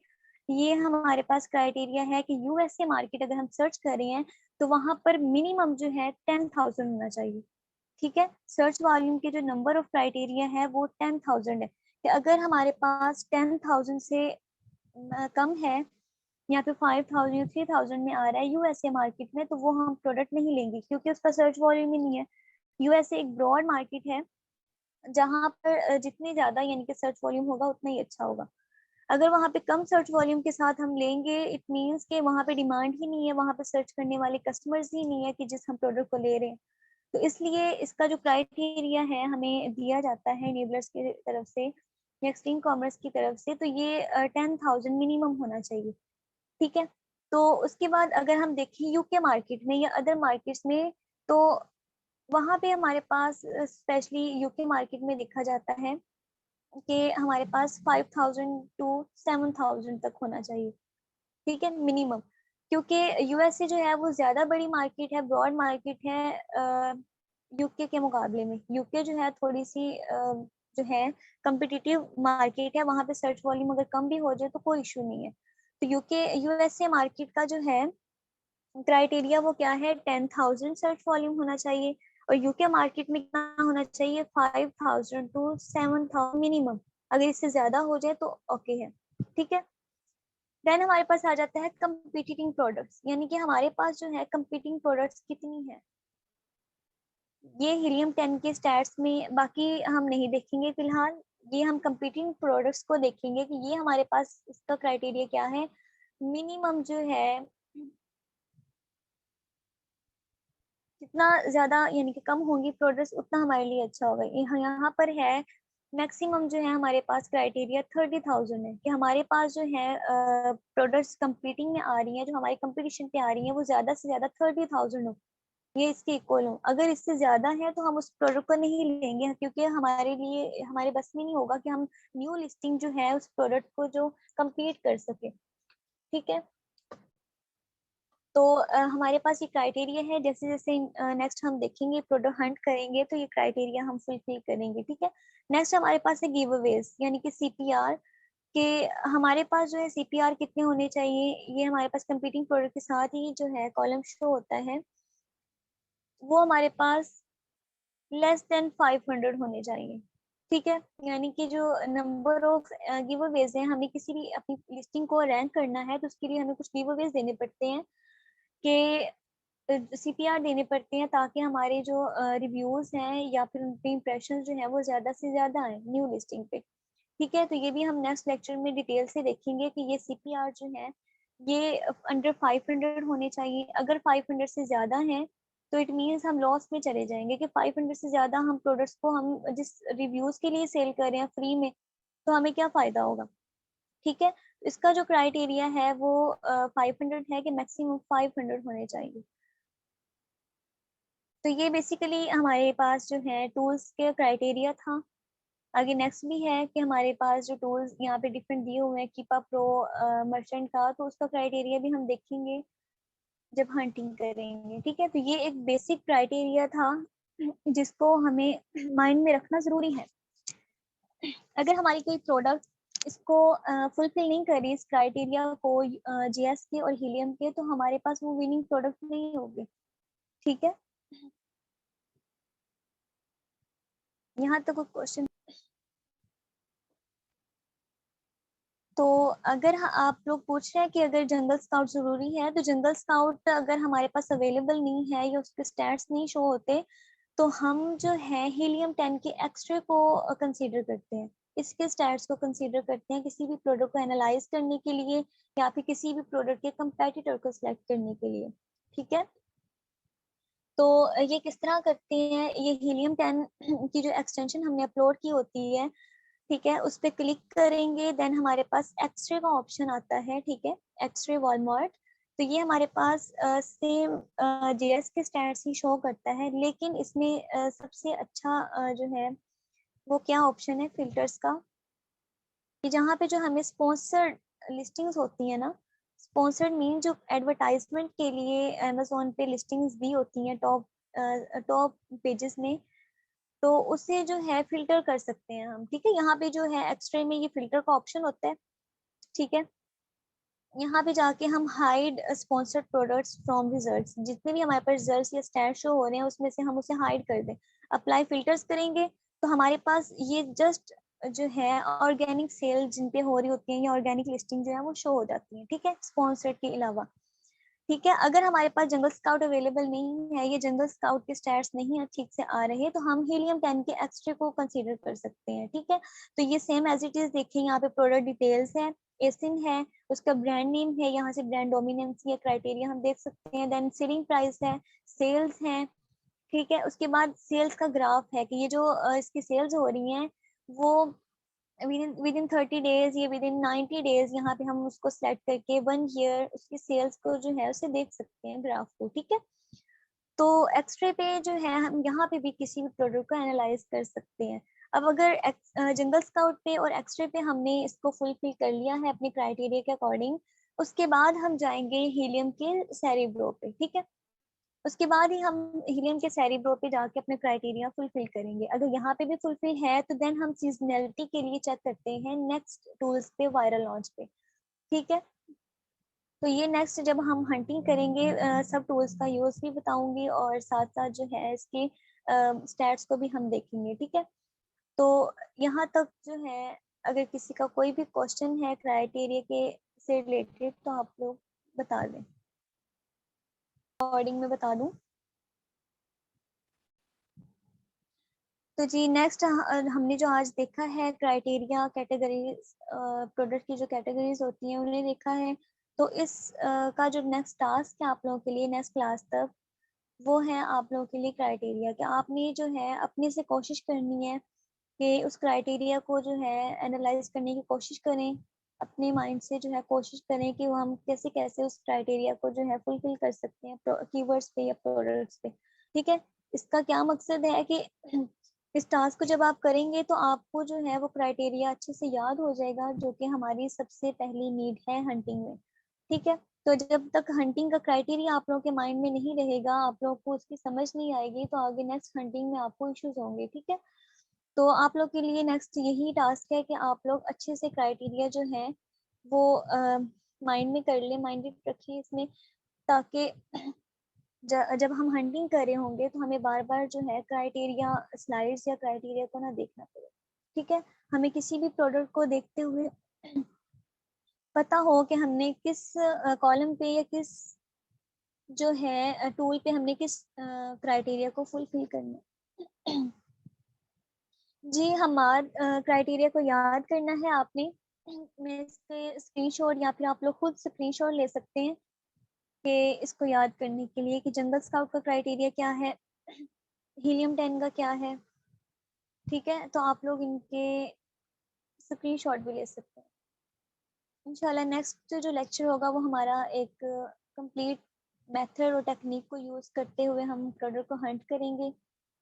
ये हमारे पास क्राइटेरिया है कि USA मार्केट अगर हम सर्च कर रहे हैं तो वहां पर मिनिमम जो है 10,000 होना चाहिए। ठीक है, सर्च वॉल्यूम के जो नंबर ऑफ क्राइटेरिया है वो 10,000 है, कि अगर हमारे पास 10,000 से कम है या फिर 5,000 या 3,000 में आ रहा है USA मार्केट में, तो वो हम प्रोडक्ट नहीं लेंगे क्योंकि उसका सर्च वॉल्यूम ही नहीं है। USA एक ब्रॉड मार्केट है जहाँ पर जितनी ज्यादा यानी कि सर्च वॉल्यूम होगा उतना ही अच्छा होगा। अगर वहाँ पे कम सर्च वॉल्यूम के साथ हम लेंगे, इट मीन्स कि वहाँ पे डिमांड ही नहीं है, वहाँ पे सर्च करने वाले कस्टमर्स ही नहीं है कि जिस हम प्रोडक्ट को ले रहे हैं। तो इसलिए इसका जो क्राइटेरिया है हमें दिया जाता है नेबलर्स की तरफ से या एक्सट्रीम कॉमर्स की तरफ से, तो ये 10,000 मिनिमम होना चाहिए। ठीक है, तो उसके बाद अगर हम देखें UK मार्केट में या अदर मार्केट्स में, तो वहाँ पे हमारे पास स्पेशली UK मार्केट में देखा जाता है कि हमारे पास 5,000 टू 7,000 तक होना चाहिए। ठीक है, मिनिमम, क्योंकि USA जो है वो ज्यादा बड़ी मार्केट है, ब्रॉड मार्केट है UK के मुकाबले में। UK जो है थोड़ी सी जो है कम्पिटिटिव मार्केट है, वहाँ पे सर्च वॉल्यूम अगर कम भी हो जाए तो कोई इशू नहीं है। तो USA मार्केट का जो है क्राइटेरिया वो क्या है, 10,000 सर्च वॉल्यूम होना चाहिए, और UK मार्केट में कितना होना चाहिए, 5,000 टू 7,000 मिनिमम। अगर इससे ज्यादा हो जाए तो ओके है। ठीक है, देन हमारे पास आ जाता है कंपीटिंग प्रोडक्ट्स, यानी कि हमारे पास जो है कंपीटिंग प्रोडक्ट्स कितनी है, ये हीलियम 10 के स्टैट्स में, बाकी हम नहीं देखेंगे फिलहाल। ये हम कंपीटिंग प्रोडक्ट्स को देखेंगे कि ये हमारे पास इसका क्राइटेरिया क्या है। मिनिमम जो है जितना ज्यादा यानी कि कम होंगी प्रोडक्ट्स उतना हमारे लिए अच्छा होगा। यहाँ पर है मैक्सिमम जो है हमारे पास क्राइटेरिया 30,000 है, कि हमारे पास जो है प्रोडक्ट्स कंपीटिंग में आ रही हैं, जो हमारी कंपटीशन पे आ रही हैं, वो ज्यादा से ज्यादा 30,000 हो, ये इसके इक्वल हो। अगर इससे ज्यादा है तो हम उस प्रोडक्ट को नहीं लेंगे, क्योंकि हमारे लिए हमारे बस में नहीं होगा कि हम न्यू लिस्टिंग जो है उस प्रोडक्ट को जो कम्पीट कर सके। ठीक है, तो हमारे पास ये क्राइटेरिया है, जैसे जैसे नेक्स्ट हम देखेंगे प्रोडक्ट हंट करेंगे तो ये क्राइटेरिया हम फुलफिल करेंगे। ठीक है, नेक्स्ट हमारे पास है गिव अवेज यानी कि CPR। कि हमारे पास जो है CPR कितने होने चाहिए, ये हमारे पास कंपीटिंग प्रोडक्ट के साथ ही जो है कॉलम शो होता है, वो हमारे पास लेस देन 500 होने चाहिए। ठीक है, यानी कि जो नंबर ऑफ गिव अवेज है, हमें किसी भी अपनी लिस्टिंग को रैंक करना है तो उसके लिए हमें कुछ गिव अवेज देने पड़ते हैं, कि CPR देने पड़ते हैं, ताकि हमारे जो रिव्यूज हैं या फिर उनके इंप्रेशन जो है वो ज्यादा से ज्यादा आए न्यू लिस्टिंग पे। ठीक है, तो ये भी हम नेक्स्ट लेक्चर में डिटेल से देखेंगे कि ये CPR जो है ये अंडर 500 होने चाहिए। अगर 500 से ज्यादा है तो इट मीन्स हम लॉस में चले जाएंगे, कि 500 से ज्यादा हम प्रोडक्ट्स को हम जिस रिव्यूज के लिए सेल कर रहे हैं फ्री में, तो हमें क्या फायदा होगा। ठीक है, इसका जो क्राइटेरिया है वो 500 है, कि मैक्सिमम 500 होने चाहिए। तो ये बेसिकली हमारे पास जो है टूल्स के क्राइटेरिया था। आगे नेक्स्ट भी है कि हमारे पास जो टूल्स यहाँ पे डिफरेंट दिए हुए हैं, कीपा प्रो, मर्चेंट का, तो उसका क्राइटेरिया भी हम देखेंगे जब हंटिंग करेंगे। ठीक है, तो ये एक बेसिक क्राइटेरिया था जिसको हमें माइंड में रखना जरूरी है। अगर हमारी कोई प्रोडक्ट इसको फुलफिल नहीं कर रही इस क्राइटेरिया को, GS के और हीलियम के, तो हमारे पास वो विनिंग प्रोडक्ट नहीं होगी। ठीक है, यहाँ तक क्वेश्चन। तो अगर आप लोग पूछ रहे हैं कि अगर जंगल स्काउट जरूरी है, तो जंगल स्काउट अगर हमारे पास अवेलेबल नहीं है या उसके स्टैट्स नहीं शो होते, तो हम जो है हीलियम 10 के एक्सरे को कंसीडर करते हैं, इसके स्टैट्स को कंसीडर करते हैं किसी भी प्रोडक्ट को एनालाइज करने के लिए, या फिर किसी भी प्रोडक्ट के कंपेटिटर को सिलेक्ट करने के लिए। ठीक है, तो ये किस तरह करते हैं, ये हीलियम 10 की जो एक्सटेंशन हमने अपलोड की होती है, ठीक है, उस पर क्लिक करेंगे, देन हमारे पास एक्सरे का ऑप्शन आता है। ठीक है, एक्सरे वॉलमार्ट, तो ये हमारे पास सेम GS के स्टैट्स ही शो करता है, लेकिन इसमें सबसे अच्छा जो है वो क्या ऑप्शन है फिल्टर्स का, कि जहाँ पे जो हमें स्पॉन्सर्ड लिस्टिंग्स होती है ना, स्पॉन्सर्ड मीन जो एडवर्टाइजमेंट के लिए अमेजोन पे लिस्टिंग्स दी होती हैं टॉप टॉप पेजेस में, तो उसे जो है फिल्टर कर सकते हैं हम। ठीक है, यहाँ पे जो है एक्सट्रे में ये फिल्टर का ऑप्शन होता है। ठीक है, यहाँ पे जाके हम hide sponsored products from results, जितने भी हमारे पास रिजल्ट्स या स्टैट शो हो रहे हैं उसमें से हम उसे हाइड कर दें, अप्लाई फिल्टर्स करेंगे, तो हमारे पास ये जस्ट जो है ऑर्गेनिक सेल जिन पे हो रही होती है या ऑर्गेनिक लिस्टिंग जो है वो शो हो जाती है। ठीक है, स्पॉन्सर्ड के अलावा। ठीक है, अगर हमारे पास जंगल स्काउट अवेलेबल नहीं है, ये जंगल स्काउट के स्टैट्स नहीं ठीक से आ रहे, तो हम हीलियम 10 के एक्सट्रे को कंसीडर कर सकते हैं। ठीक है, तो ये सेम एज इट इज देखिए, यहाँ पे प्रोडक्ट डिटेल्स है, एसिन है, उसका ब्रांड नेम है, यहाँ से ब्रांड डोमिनेंस या क्राइटेरिया हम देख सकते हैं, देन सेलिंग प्राइस है, सेल्स है। ठीक है, उसके बाद सेल्स का ग्राफ है, कि ये जो इसकी सेल्स हो रही हैं वो विद इन 30 डेज या विद इन 90 डेज, यहाँ पे हम उसको सेलेक्ट करके 1 ईयर उसकी सेल्स को जो है उसे देख सकते हैं ग्राफ को। ठीक है, तो एक्सरे पे जो है हम यहाँ पे भी किसी भी प्रोडक्ट को एनालाइज कर सकते हैं। अब अगर जंगल स्काउट पे और एक्सरे पे हमने इसको फुलफिल कर लिया है अपने क्राइटेरिया के अकॉर्डिंग, उसके बाद हम जाएंगे हीलियम के सेरिब्रो पे। ठीक है, उसके बाद ही हम हीलियम के सेरिब्रो पे जाके अपने क्राइटेरिया फुलफिल करेंगे। अगर यहाँ पे भी फुलफिल है तो देन हम सीजनलिटी के लिए चेक करते हैं नेक्स्ट टूल्स पे, वायरल लॉन्च पे। ठीक है, तो ये नेक्स्ट जब हम हंटिंग करेंगे सब टूल्स का यूज भी बताऊंगी, और साथ साथ जो है इसके स्टैट्स को भी हम देखेंगे। ठीक है, तो यहाँ तक जो है अगर किसी का कोई भी क्वेश्चन है क्राइटेरिया के से रिलेटेड तो आप लोग बता दें, रिकॉर्डिंग में बता दूं। तो जी नेक्स्ट हमने जो आज देखा है क्राइटेरिया कैटेगरीज, प्रोडक्ट की जो कैटेगरीज होती हैं उन्हें देखा है। तो इस का जो नेक्स्ट टास्क है आप लोगों के लिए नेक्स्ट क्लास तक, वो है आप लोगों के लिए क्राइटेरिया, कि आपने जो है अपने से कोशिश करनी है कि उस क्राइटेरिया को जो है एनालाइज करने की कोशिश करें, अपने माइंड से जो है कोशिश करें कि वो हम कैसे कैसे उस क्राइटेरिया को जो है फुलफिल कर सकते हैं कीवर्ड्स पे या प्रोडक्ट्स पे। ठीक है, इसका क्या मकसद है कि इस टास्क को जब आप करेंगे तो आपको जो है वो क्राइटेरिया अच्छे से याद हो जाएगा, जो कि हमारी सबसे पहली नीड है हंटिंग में। ठीक है, तो जब तक हंटिंग का क्राइटेरिया आप लोगों के माइंड में नहीं रहेगा, आप लोगों को उसकी समझ नहीं आएगी, तो आगे नेक्स्ट हंटिंग में आपको इश्यूज होंगे। ठीक है, तो आप लोग के लिए नेक्स्ट यही टास्क है कि आप लोग अच्छे से क्राइटेरिया जो है वो माइंड में कर ले, माइंड में रखिए इसमें, ताकि जब हम हंटिंग कर रहे होंगे तो हमें बार बार जो है क्राइटेरिया स्लाइड्स या क्राइटेरिया को ना देखना पड़े। ठीक है, हमें किसी भी प्रोडक्ट को देखते हुए पता हो कि हमने किस कॉलम पे या किस जो है टूल पे हमने किस क्राइटेरिया को फुलफिल करना है। जी, हमारा क्राइटेरिया को याद करना है आपने। मैं इसके स्क्रीनशॉट या फिर आप लोग खुद स्क्रीनशॉट ले सकते हैं कि इसको याद करने के लिए कि जंगल स्काउट का क्राइटेरिया क्या है, हीलियम 10 का क्या है। ठीक है, तो आप लोग इनके स्क्रीनशॉट भी ले सकते हैं। इंशाल्लाह नेक्स्ट जो लेक्चर होगा वो हमारा एक कंप्लीट मेथड और टेक्निक को यूज़ करते हुए हम प्रोडक्ट को हंट करेंगे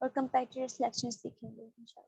और कंपेटिटर सिलेक्शन सीखेंगे इंशाल्लाह।